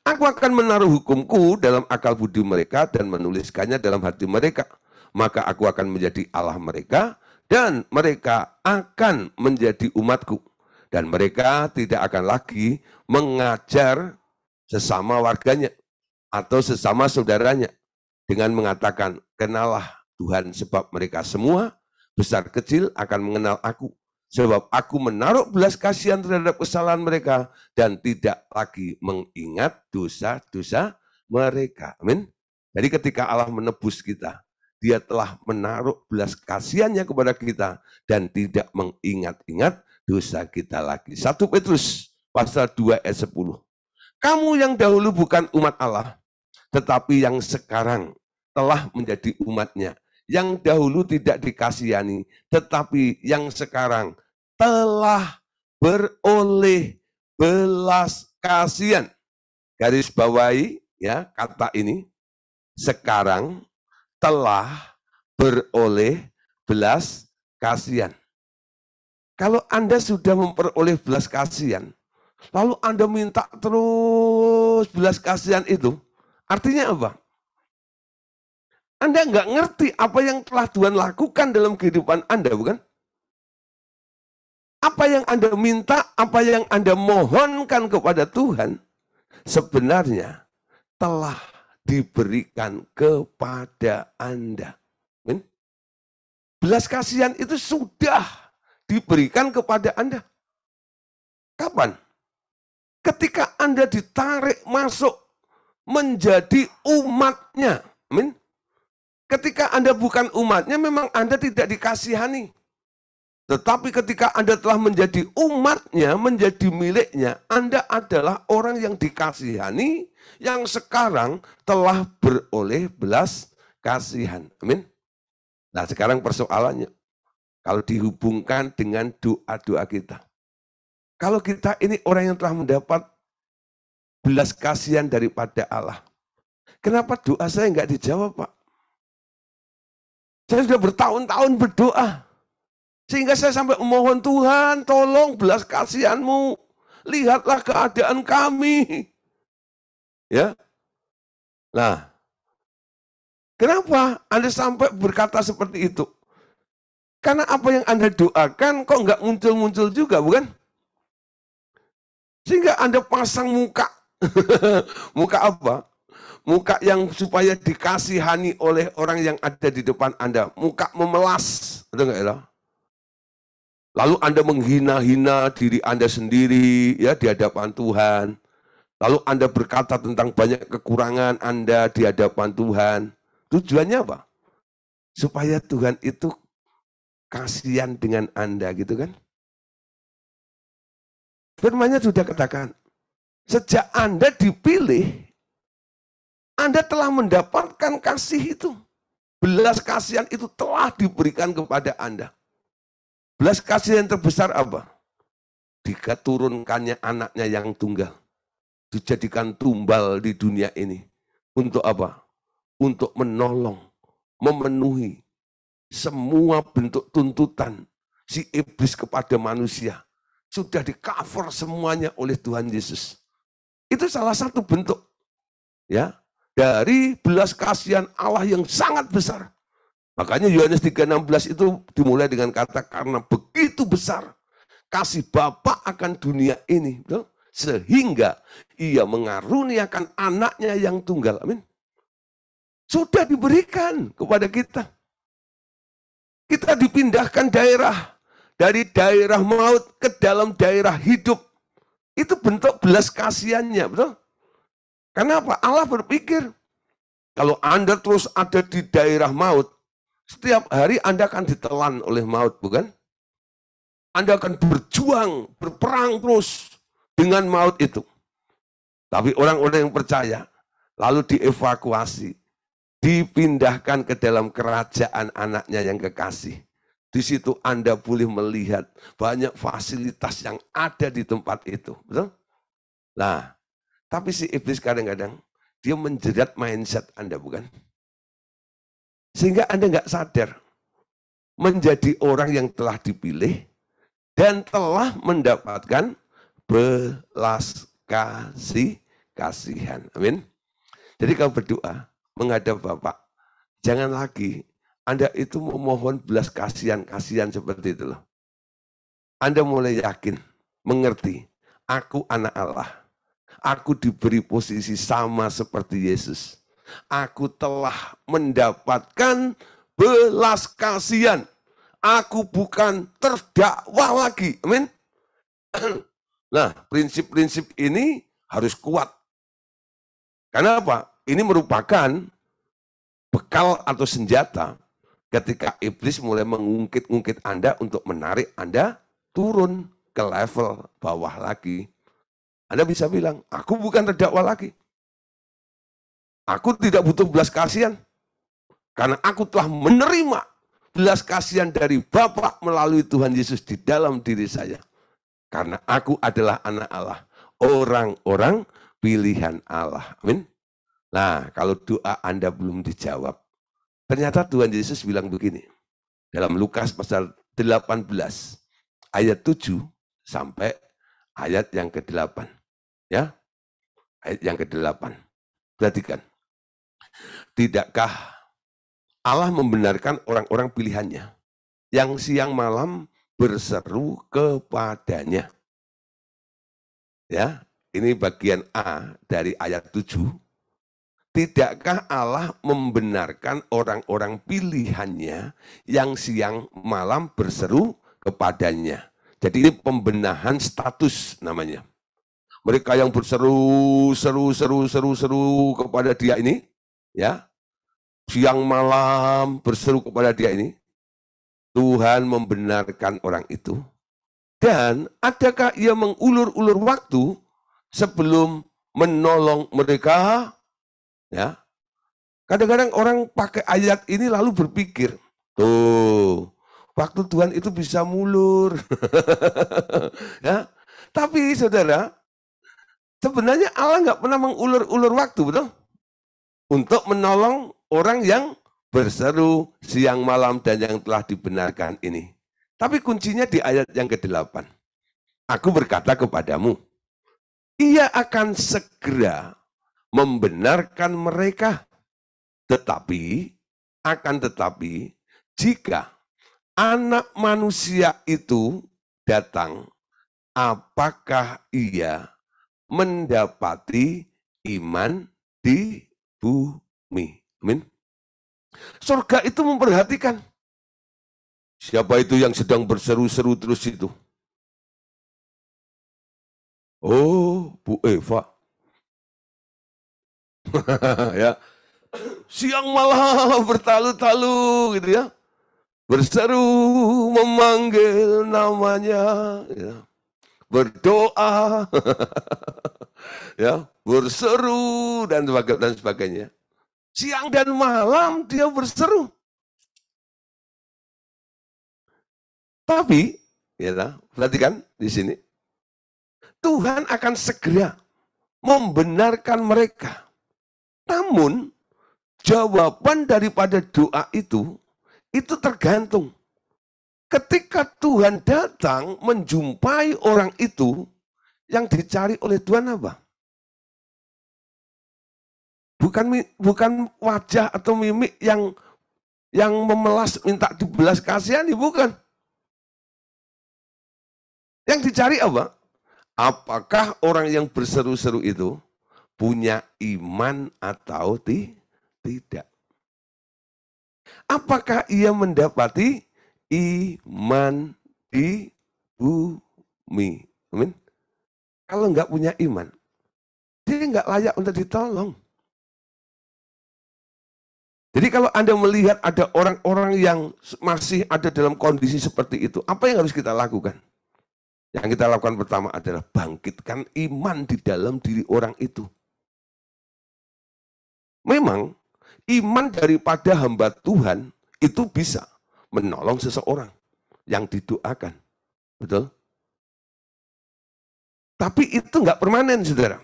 Aku akan menaruh hukumku dalam akal budi mereka dan menuliskannya dalam hati mereka. Maka aku akan menjadi Allah mereka dan mereka akan menjadi umatku. Dan mereka tidak akan lagi mengajar sesama warganya atau sesama saudaranya dengan mengatakan, kenalah Tuhan, sebab mereka semua besar kecil akan mengenal aku. Sebab aku menaruh belas kasihan terhadap kesalahan mereka dan tidak lagi mengingat dosa-dosa mereka. Amin. Jadi ketika Allah menebus kita, Dia telah menaruh belas kasihannya kepada kita dan tidak mengingat-ingat dosa kita lagi. 1 Petrus pasal 2 ayat 10. Kamu yang dahulu bukan umat Allah, tetapi yang sekarang telah menjadi umatnya. Yang dahulu tidak dikasihani, tetapi yang sekarang telah beroleh belas kasihan. Garis bawahi ya kata ini, sekarang telah beroleh belas kasihan. Kalau Anda sudah memperoleh belas kasihan, lalu Anda minta terus belas kasihan itu, artinya apa? Anda nggak ngerti apa yang telah Tuhan lakukan dalam kehidupan Anda, bukan? Apa yang Anda minta, apa yang Anda mohonkan kepada Tuhan, sebenarnya telah diberikan kepada Anda. Belas kasihan itu sudah diberikan kepada Anda. Kapan? Ketika Anda ditarik masuk menjadi umatnya. Amin. Ketika Anda bukan umatnya, memang Anda tidak dikasihani. Tetapi ketika Anda telah menjadi umatnya, menjadi miliknya, Anda adalah orang yang dikasihani, yang sekarang telah beroleh belas kasihan. Amin. Nah, sekarang persoalannya, kalau dihubungkan dengan doa-doa kita. Kalau kita ini orang yang telah mendapat belas kasihan daripada Allah, kenapa doa saya enggak dijawab, Pak? Saya sudah bertahun-tahun berdoa. Sehingga saya sampai memohon, Tuhan tolong belas kasihan-Mu. Lihatlah keadaan kami. Ya. Nah, kenapa Anda sampai berkata seperti itu? Karena apa yang Anda doakan kok enggak muncul-muncul juga, bukan? Sehingga Anda pasang muka. Muka apa? Muka yang supaya dikasihani oleh orang yang ada di depan Anda. Muka memelas. Betul nggak ya? Lalu Anda menghina-hina diri Anda sendiri ya di hadapan Tuhan. Lalu Anda berkata tentang banyak kekurangan Anda di hadapan Tuhan. Tujuannya apa? Supaya Tuhan itu kasihan dengan Anda gitu kan. Firman-Nya sudah katakan, sejak Anda dipilih, Anda telah mendapatkan kasih itu. Belas kasihan itu telah diberikan kepada Anda. Belas kasihan yang terbesar apa? Diturunkannya anaknya yang tunggal. Dijadikan tumbal di dunia ini. Untuk apa? Untuk menolong, memenuhi semua bentuk tuntutan si iblis kepada manusia. Sudah di-cover semuanya oleh Tuhan Yesus. Itu salah satu bentuk. Ya, dari belas kasihan Allah yang sangat besar. Makanya Yohanes 3:16 itu dimulai dengan kata, karena begitu besar kasih Bapa akan dunia ini, betul? Sehingga ia mengaruniakan anaknya yang tunggal. Amin. Sudah diberikan kepada kita. Kita dipindahkan daerah, dari daerah maut ke dalam daerah hidup. Itu bentuk belas kasihannya, betul? Kenapa? Allah berpikir, kalau Anda terus ada di daerah maut, setiap hari Anda akan ditelan oleh maut, bukan? Anda akan berjuang, berperang terus dengan maut itu. Tapi orang-orang yang percaya, lalu dievakuasi, dipindahkan ke dalam kerajaan anaknya yang kekasih. Di situ Anda boleh melihat banyak fasilitas yang ada di tempat itu. Betul? Nah, tapi si iblis kadang-kadang, dia menjerat mindset Anda, bukan? Sehingga Anda nggak sadar menjadi orang yang telah dipilih dan telah mendapatkan belas kasihan. Amin. Jadi kalau berdoa menghadap Bapak, jangan lagi Anda itu memohon belas kasihan seperti itu loh. Anda mulai yakin, mengerti, aku anak Allah. Aku diberi posisi sama seperti Yesus. Aku telah mendapatkan belas kasihan. Aku bukan terdakwa lagi. Amin. Nah, prinsip-prinsip ini harus kuat. Karena apa? Ini merupakan bekal atau senjata ketika iblis mulai mengungkit-ungkit Anda untuk menarik Anda turun ke level bawah lagi. Anda bisa bilang, aku bukan terdakwa lagi. Aku tidak butuh belas kasihan. Karena aku telah menerima belas kasihan dari Bapa melalui Tuhan Yesus di dalam diri saya. Karena aku adalah anak Allah. Orang-orang pilihan Allah. Amin. Nah, kalau doa Anda belum dijawab, ternyata Tuhan Yesus bilang begini. Dalam Lukas pasal 18, ayat 7 sampai ayat yang ke-8. Ya, ayat yang ke-8. Perhatikan. Tidakkah Allah membenarkan orang-orang pilihannya yang siang malam berseru kepadanya? Ya, ini bagian A dari ayat 7. Tidakkah Allah membenarkan orang-orang pilihannya yang siang malam berseru kepadanya. Jadi ini pembenahan status namanya. Mereka yang berseru kepada dia ini, ya, siang malam berseru kepada dia ini, Tuhan membenarkan orang itu. Dan adakah ia mengulur-ulur waktu sebelum menolong mereka? Ya, kadang-kadang orang pakai ayat ini lalu berpikir, tuh, waktu Tuhan itu bisa mulur. Ya, tapi saudara, sebenarnya Allah nggak pernah mengulur-ulur waktu, betul? Untuk menolong orang yang berseru siang malam dan yang telah dibenarkan ini. Tapi kuncinya di ayat yang ke-8. Aku berkata kepadamu, ia akan segera membenarkan mereka. Tetapi, jika anak manusia itu datang, apakah ia mendapati iman di bumi? Amin. Surga itu memperhatikan. Siapa itu yang sedang berseru-seru terus itu? Oh, Bu Eva. Ya. Siang malam bertalu-talu gitu ya. Berseru memanggil namanya, ya. Berdoa, ya, berseru dan sebagainya. Siang dan malam dia berseru. Tapi, ya, perhatikan di sini, Tuhan akan segera membenarkan mereka. Namun, jawaban daripada doa itu tergantung. Ketika Tuhan datang menjumpai orang itu, yang dicari oleh Tuhan apa? Bukan wajah atau mimik yang memelas minta dibelas kasihani, bukan. Yang dicari apa? Apakah orang yang berseru-seru itu punya iman atau tidak? Apakah ia mendapati iman di bumi? Amin. Kalau nggak punya iman, dia nggak layak untuk ditolong. Jadi kalau Anda melihat ada orang-orang yang masih ada dalam kondisi seperti itu, apa yang harus kita lakukan? Yang kita lakukan pertama adalah bangkitkan iman di dalam diri orang itu. Memang iman daripada hamba Tuhan itu bisa menolong seseorang yang didoakan. Betul? Tapi itu nggak permanen, saudara.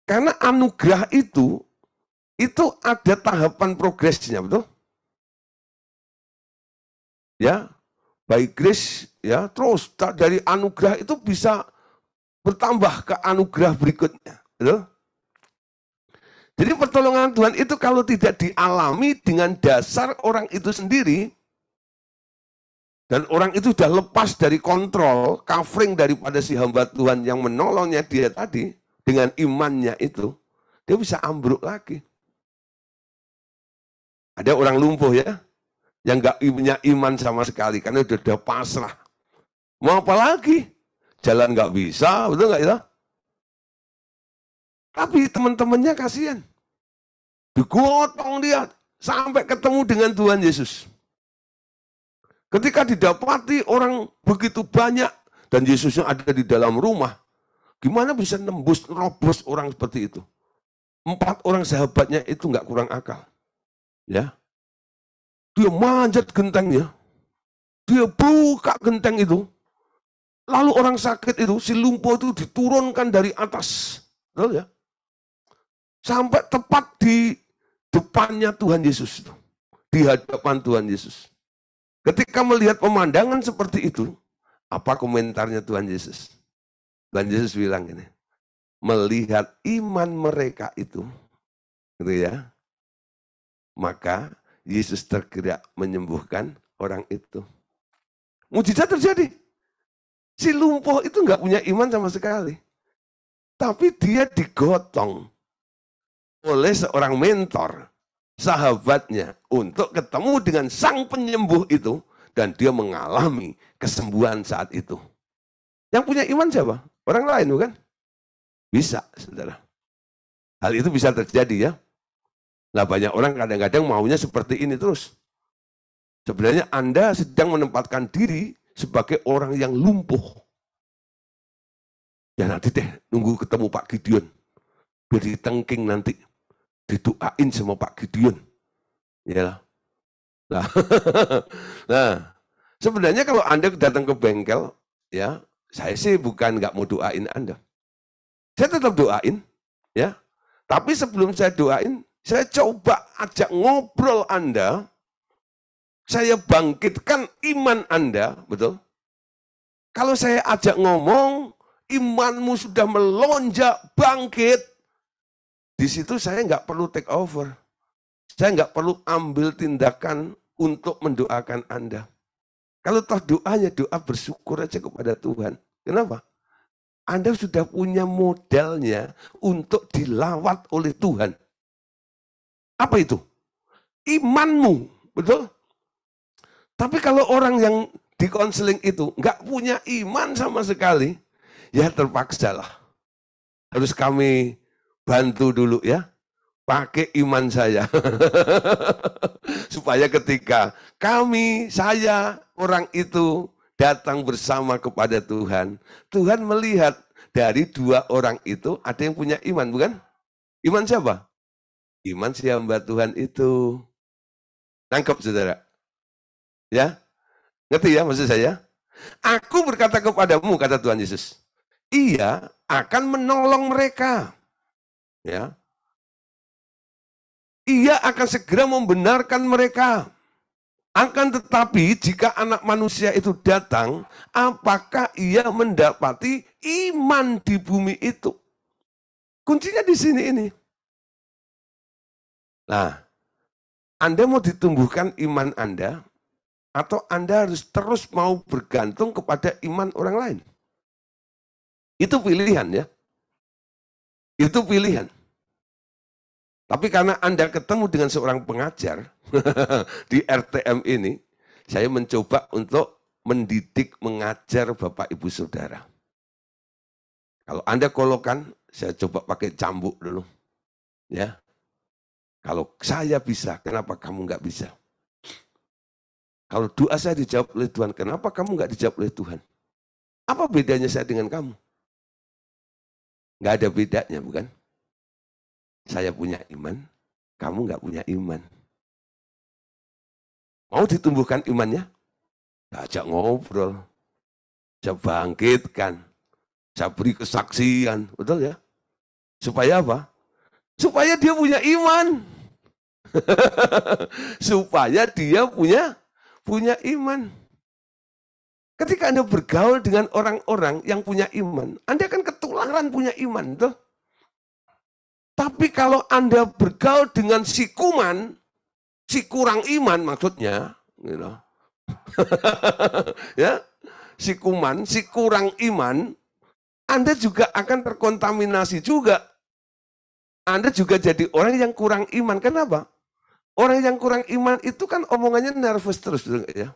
Karena anugerah itu ada tahapan progresnya, betul? Ya, by grace, ya, terus dari anugerah itu bisa bertambah ke anugerah berikutnya, betul? Jadi pertolongan Tuhan itu kalau tidak dialami dengan dasar orang itu sendiri, dan orang itu sudah lepas dari kontrol, covering daripada si hamba Tuhan yang menolongnya dia tadi, dengan imannya itu, dia bisa ambruk lagi. Ada orang lumpuh ya, yang nggak punya iman sama sekali, karena udah pasrah. Mau apa lagi? Jalan nggak bisa, betul nggak ya? Tapi teman-temannya kasihan. Digotong dia, sampai ketemu dengan Tuhan Yesus. Ketika didapati orang begitu banyak, dan Yesusnya ada di dalam rumah, gimana bisa nerobos orang seperti itu? 4 orang sahabatnya itu nggak kurang akal. Ya, dia manjat gentengnya, dia buka genteng itu, lalu orang sakit itu, si lumpuh itu diturunkan dari atas, betul ya? Sampai tepat di depannya Tuhan Yesus, di hadapan Tuhan Yesus. Ketika melihat pemandangan seperti itu, apa komentarnya Tuhan Yesus? Tuhan Yesus bilang ini, melihat iman mereka itu, gitu ya, maka Yesus tergerak menyembuhkan orang itu. Mujizat terjadi. Si lumpuh itu nggak punya iman sama sekali. Tapi dia digotong oleh seorang mentor, sahabatnya, untuk ketemu dengan sang penyembuh itu, dan dia mengalami kesembuhan saat itu. Yang punya iman siapa? Orang lain bukan? Bisa, saudara. Hal itu bisa terjadi ya. Nah, banyak orang kadang-kadang maunya seperti ini terus. Sebenarnya Anda sedang menempatkan diri sebagai orang yang lumpuh. Ya nanti deh, nunggu ketemu Pak Gideon. Biar ditengking nanti. Didoain sama Pak Gideon. Ya. Nah, nah, sebenarnya kalau Anda datang ke bengkel, ya, saya sih bukan nggak mau doain Anda. Saya tetap doain, ya. Tapi sebelum saya doain, saya coba ajak ngobrol Anda. Saya bangkitkan iman Anda, betul? Kalau saya ajak ngomong, imanmu sudah melonjak, bangkit. Di situ saya nggak perlu take over. Saya nggak perlu ambil tindakan untuk mendoakan Anda. Kalau toh doanya doa bersyukur aja kepada Tuhan. Kenapa? Anda sudah punya modalnya untuk dilawat oleh Tuhan. Apa itu? Imanmu, betul? Tapi kalau orang yang di konseling itu nggak punya iman sama sekali, ya terpaksa lah. Harus kami bantu dulu ya, pakai iman saya. Supaya ketika saya, orang itu datang bersama kepada Tuhan, Tuhan melihat dari dua orang itu ada yang punya iman, bukan? Iman siapa? Iman si hamba Tuhan itu. Nangkep saudara? Ya, ngerti ya maksud saya? Aku berkata kepadamu, kata Tuhan Yesus, Ia akan menolong mereka. Ya, Ia akan segera membenarkan mereka. Akan tetapi jika anak manusia itu datang, apakah ia mendapati iman di bumi itu? Kuncinya di sini ini. Nah, Anda mau ditumbuhkan iman Anda, atau Anda harus terus mau bergantung kepada iman orang lain? Itu pilihan ya. Itu pilihan. Tapi karena Anda ketemu dengan seorang pengajar di RTM ini, saya mencoba untuk mendidik, mengajar Bapak Ibu Saudara. Kalau Anda kolokan, saya coba pakai cambuk dulu. Ya. Kalau saya bisa, kenapa kamu nggak bisa? Kalau doa saya dijawab oleh Tuhan, kenapa kamu nggak dijawab oleh Tuhan? Apa bedanya saya dengan kamu? Nggak ada bedanya, bukan? Saya punya iman, kamu nggak punya iman. Mau ditumbuhkan imannya? Ajak ngobrol. Saya bangkitkan. Saya beri kesaksian. Betul ya? Supaya apa? Supaya dia punya iman. Supaya dia punya iman. Ketika Anda bergaul dengan orang-orang yang punya iman, Anda akan ketularan punya iman, tuh. Tapi kalau Anda bergaul dengan si kuman, si kurang iman maksudnya, gitu. Ya, si kuman, si kurang iman, Anda juga akan terkontaminasi juga. Anda juga jadi orang yang kurang iman. Kenapa? Orang yang kurang iman itu kan omongannya nervous terus, ya.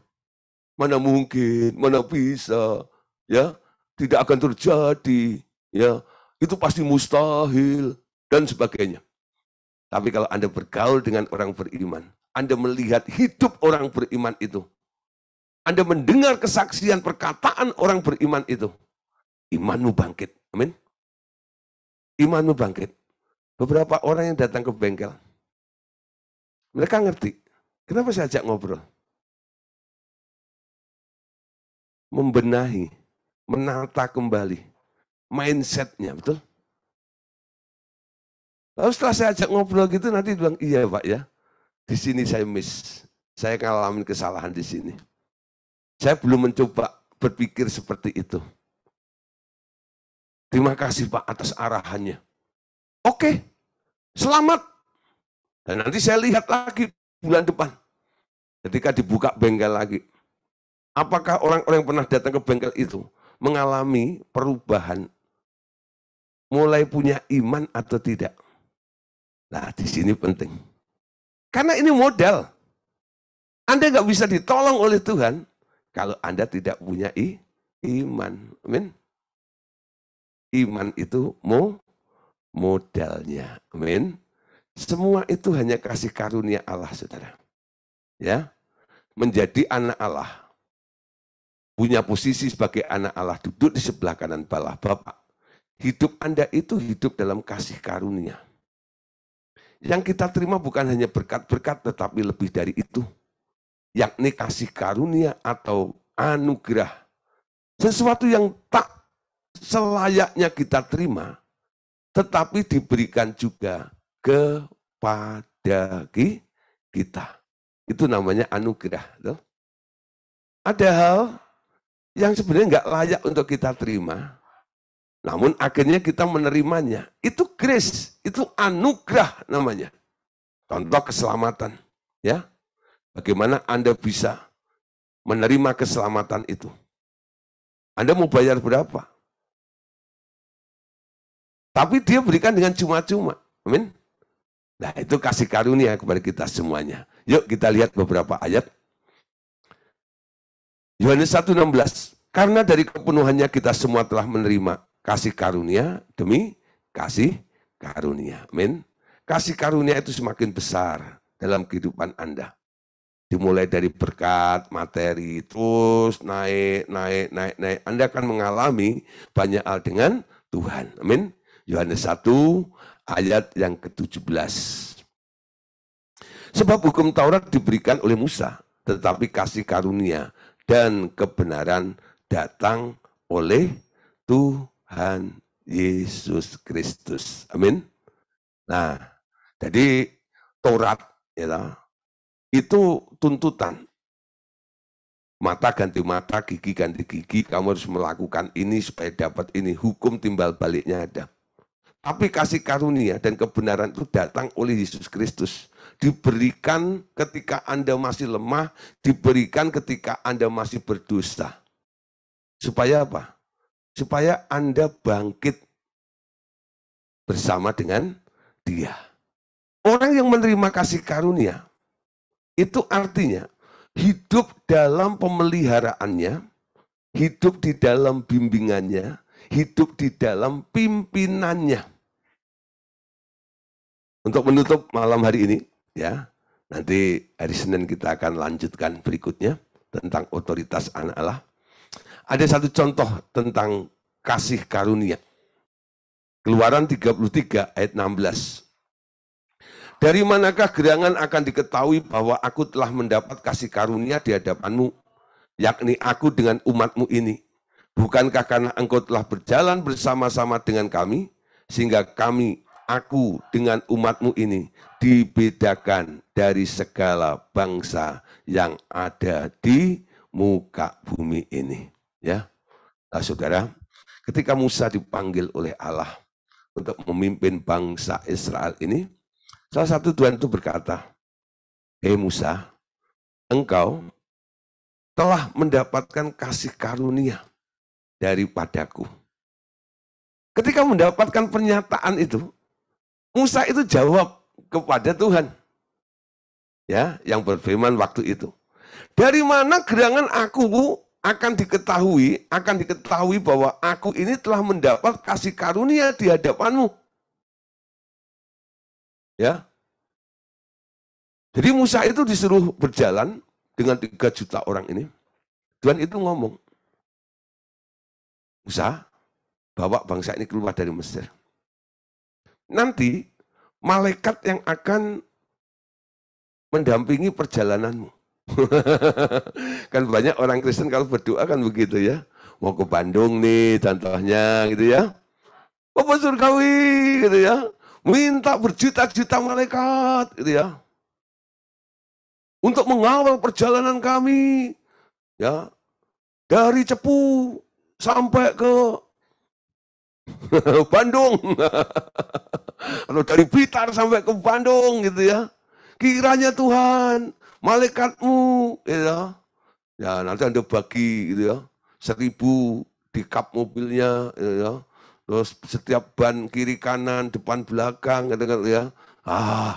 Mana mungkin, mana bisa, ya, tidak akan terjadi, ya, itu pasti mustahil, dan sebagainya. Tapi kalau Anda bergaul dengan orang beriman, Anda melihat hidup orang beriman itu, Anda mendengar kesaksian perkataan orang beriman itu, imanmu bangkit, amin. Imanmu bangkit. Beberapa orang yang datang ke bengkel, mereka ngerti, kenapa saya ajak ngobrol? Membenahi, menata kembali mindsetnya, betul? Lalu setelah saya ajak ngobrol gitu, nanti bilang, iya Pak ya, di sini saya miss, saya ngalamin kesalahan di sini. Saya belum mencoba berpikir seperti itu. Terima kasih Pak atas arahannya. Oke, selamat. Dan nanti saya lihat lagi bulan depan, ketika dibuka bengkel lagi. Apakah orang-orang yang pernah datang ke bengkel itu mengalami perubahan, mulai punya iman atau tidak? Nah, di sini penting. Karena ini modal. Anda nggak bisa ditolong oleh Tuhan kalau Anda tidak punya iman. Amin. Iman itu modalnya. Amin. Semua itu hanya kasih karunia Allah, saudara. Ya, menjadi anak Allah, punya posisi sebagai anak Allah, duduk di sebelah kanan Allah Bapa. Hidup Anda itu hidup dalam kasih karunia. Yang kita terima bukan hanya berkat-berkat, tetapi lebih dari itu, yakni kasih karunia atau anugerah. Sesuatu yang tak selayaknya kita terima, tetapi diberikan juga kepada kita. Itu namanya anugerah. Ada hal yang sebenarnya nggak layak untuk kita terima, namun akhirnya kita menerimanya. Itu grace, itu anugerah namanya. Contoh keselamatan. Ya, bagaimana Anda bisa menerima keselamatan itu? Anda mau bayar berapa? Tapi dia berikan dengan cuma-cuma. Amin. Nah, itu kasih karunia kepada kita semuanya. Yuk kita lihat beberapa ayat. Yohanes 1:16. Karena dari kepenuhannya kita semua telah menerima kasih karunia demi kasih karunia. Amin. Kasih karunia itu semakin besar dalam kehidupan Anda. Dimulai dari berkat, materi, terus naik. Anda akan mengalami banyak hal dengan Tuhan. Amin. Yohanes 1 ayat yang ke-17. Sebab hukum Taurat diberikan oleh Musa, tetapi kasih karunia dan kebenaran datang oleh Tuhan Yesus Kristus. Amin. Nah, jadi Taurat ya, itu tuntutan. Mata ganti mata, gigi ganti gigi, kamu harus melakukan ini supaya dapat ini. Hukum timbal baliknya ada. Tapi kasih karunia dan kebenaran itu datang oleh Yesus Kristus. Diberikan ketika Anda masih lemah, diberikan ketika Anda masih berdosa. Supaya apa? Supaya Anda bangkit bersama dengan Dia. Orang yang menerima kasih karunia, itu artinya hidup dalam pemeliharaannya, hidup di dalam bimbingannya, hidup di dalam pimpinannya. Untuk menutup malam hari ini, ya, nanti hari Senin kita akan lanjutkan berikutnya tentang otoritas anak Allah. Ada satu contoh tentang kasih karunia. Keluaran 33 ayat 16. Dari manakah gerangan akan diketahui bahwa aku telah mendapat kasih karunia di hadapanmu, yakni aku dengan umatmu ini. Bukankah karena engkau telah berjalan bersama-sama dengan kami, sehingga aku dengan umatmu ini dibedakan dari segala bangsa yang ada di muka bumi ini. Ya, nah, saudara, ketika Musa dipanggil oleh Allah untuk memimpin bangsa Israel ini, salah satu Tuhan itu berkata, "Hei Musa, engkau telah mendapatkan kasih karunia daripadaku." Ketika mendapatkan pernyataan itu, Musa itu jawab kepada Tuhan, ya, yang berfirman waktu itu, dari mana gerangan aku akan diketahui bahwa aku ini telah mendapat kasih karunia di hadapanmu. Ya, jadi Musa itu disuruh berjalan dengan 3 juta orang ini. Tuhan itu ngomong, Musa, bawa bangsa ini keluar dari Mesir. Nanti malaikat yang akan mendampingi perjalananmu. Kan banyak orang Kristen kalau berdoa kan begitu ya. Mau ke Bandung nih contohnya gitu ya. Bapak surgawi gitu ya. Minta berjuta-juta malaikat gitu ya. Untuk mengawal perjalanan kami. Ya. Dari Cepu sampai ke Bandung. Atau dari Blitar sampai ke Bandung gitu ya. Kiranya Tuhan, malaikatmu, gitu ya, nanti Anda bagi gitu ya, 1000 di kap mobilnya, gitu ya. Terus setiap ban kiri kanan, depan belakang, gitu ya,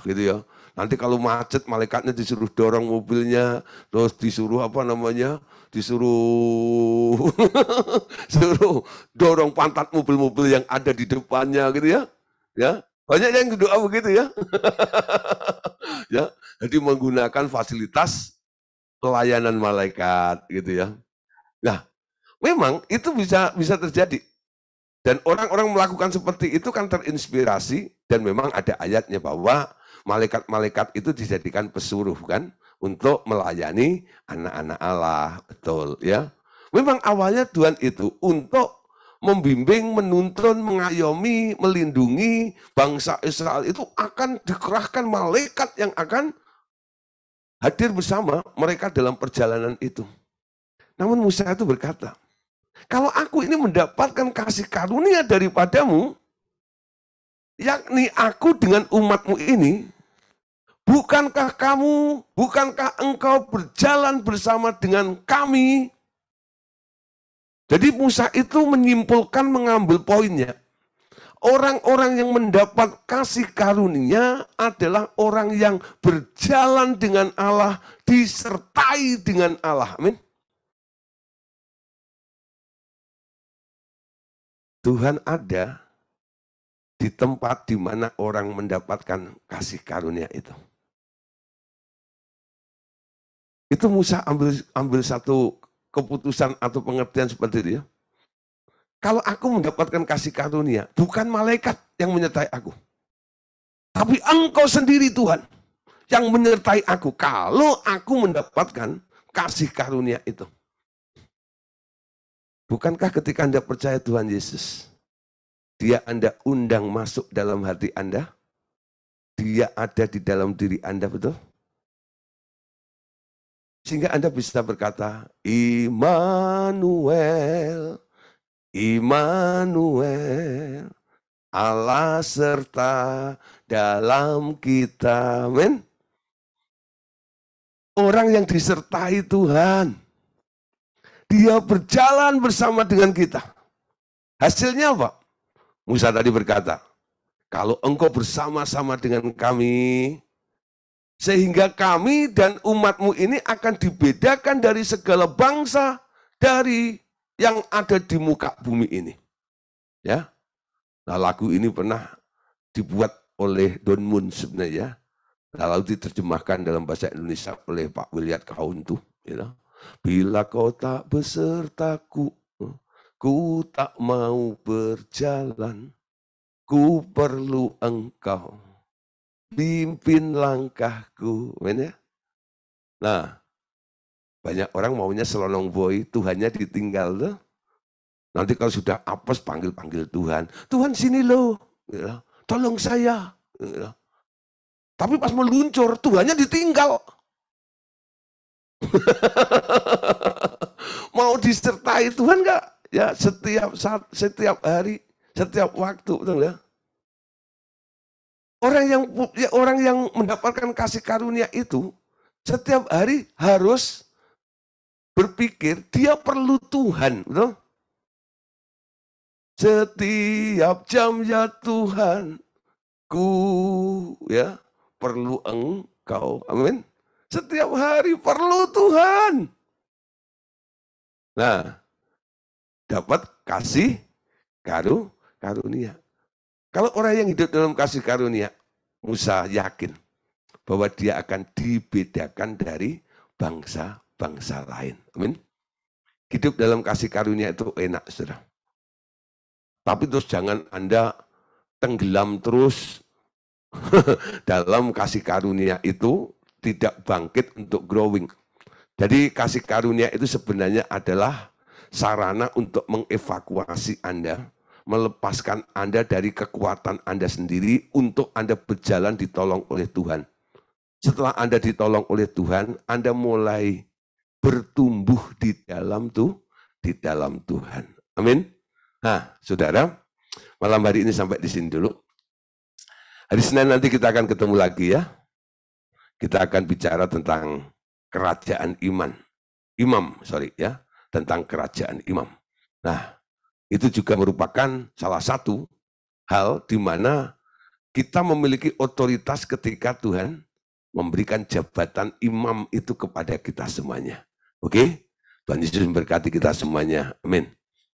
gitu ya. Nanti kalau macet malaikatnya disuruh dorong mobilnya, terus disuruh disuruh suruh dorong pantat mobil-mobil yang ada di depannya gitu ya. Ya, banyak yang doa begitu ya. Ya, jadi menggunakan fasilitas pelayanan malaikat gitu ya. Nah, memang itu bisa terjadi. Dan orang-orang melakukan seperti itu kan terinspirasi dan memang ada ayatnya bahwa malaikat-malaikat itu dijadikan pesuruh kan untuk melayani anak-anak Allah, betul ya. Memang awalnya Tuhan itu untuk membimbing, menuntun, mengayomi, melindungi bangsa Israel itu akan dikerahkan malaikat yang akan hadir bersama mereka dalam perjalanan itu. Namun Musa itu berkata, kalau aku ini mendapatkan kasih karunia daripadamu, yakni aku dengan umatmu ini, bukankah engkau berjalan bersama dengan kami? Jadi Musa itu menyimpulkan, mengambil poinnya. Orang-orang yang mendapat kasih karunia adalah orang yang berjalan dengan Allah, disertai dengan Allah. Amin. Tuhan ada di tempat di mana orang mendapatkan kasih karunia itu. Itu Musa ambil satu keputusan atau pengertian seperti itu ya. Kalau aku mendapatkan kasih karunia, bukan malaikat yang menyertai aku. Tapi engkau sendiri Tuhan yang menyertai aku. Kalau aku mendapatkan kasih karunia itu. Bukankah ketika Anda percaya Tuhan Yesus, Dia Anda undang masuk dalam hati Anda? Dia ada di dalam diri Anda, betul? Sehingga Anda bisa berkata, Immanuel, Immanuel, Allah serta dalam kita. Amin. Orang yang disertai Tuhan, Dia berjalan bersama dengan kita. Hasilnya apa? Musa tadi berkata, kalau engkau bersama-sama dengan kami, sehingga kami dan umatmu ini akan dibedakan dari segala bangsa dari yang ada di muka bumi ini. Ya, nah lagu ini pernah dibuat oleh Don Moon sebenarnya. Lalu diterjemahkan dalam bahasa Indonesia oleh Pak William Kauntu. Ya. Bila kau tak besertaku, ku tak mau berjalan, ku perlu engkau, pimpin langkahku. Ya? Nah, banyak orang maunya selonong boy, Tuhannya ditinggal. Tuh. Nanti kalau sudah apes, panggil-panggil Tuhan. Tuhan sini loh, ya. Tolong saya. Ya. Tapi pas meluncur, Tuhannya ditinggal. Mau disertai Tuhan enggak? Ya setiap saat, setiap hari, setiap waktu, betul ya? Orang yang mendapatkan kasih karunia itu setiap hari harus berpikir dia perlu Tuhan, betul? Setiap jam ya Tuhan, ku ya perlu engkau, amin. Setiap hari perlu Tuhan. Nah, dapat kasih karunia. Kalau orang yang hidup dalam kasih karunia, Musa yakin bahwa dia akan dibedakan dari bangsa-bangsa lain. Amin. Hidup dalam kasih karunia itu enak, saudara. Tapi terus jangan Anda tenggelam terus dalam kasih karunia itu, tidak bangkit untuk growing. Jadi kasih karunia itu sebenarnya adalah sarana untuk mengevakuasi Anda, melepaskan Anda dari kekuatan Anda sendiri untuk Anda berjalan ditolong oleh Tuhan. Setelah Anda ditolong oleh Tuhan, Anda mulai bertumbuh di dalam Tuhan. Amin. Nah, saudara, malam hari ini sampai di sini dulu. Hari Senin nanti kita akan ketemu lagi ya. Kita akan bicara tentang kerajaan tentang kerajaan imam. Nah, itu juga merupakan salah satu hal di mana kita memiliki otoritas ketika Tuhan memberikan jabatan imam itu kepada kita semuanya. Oke? Tuhan Yesus memberkati kita semuanya. Amin.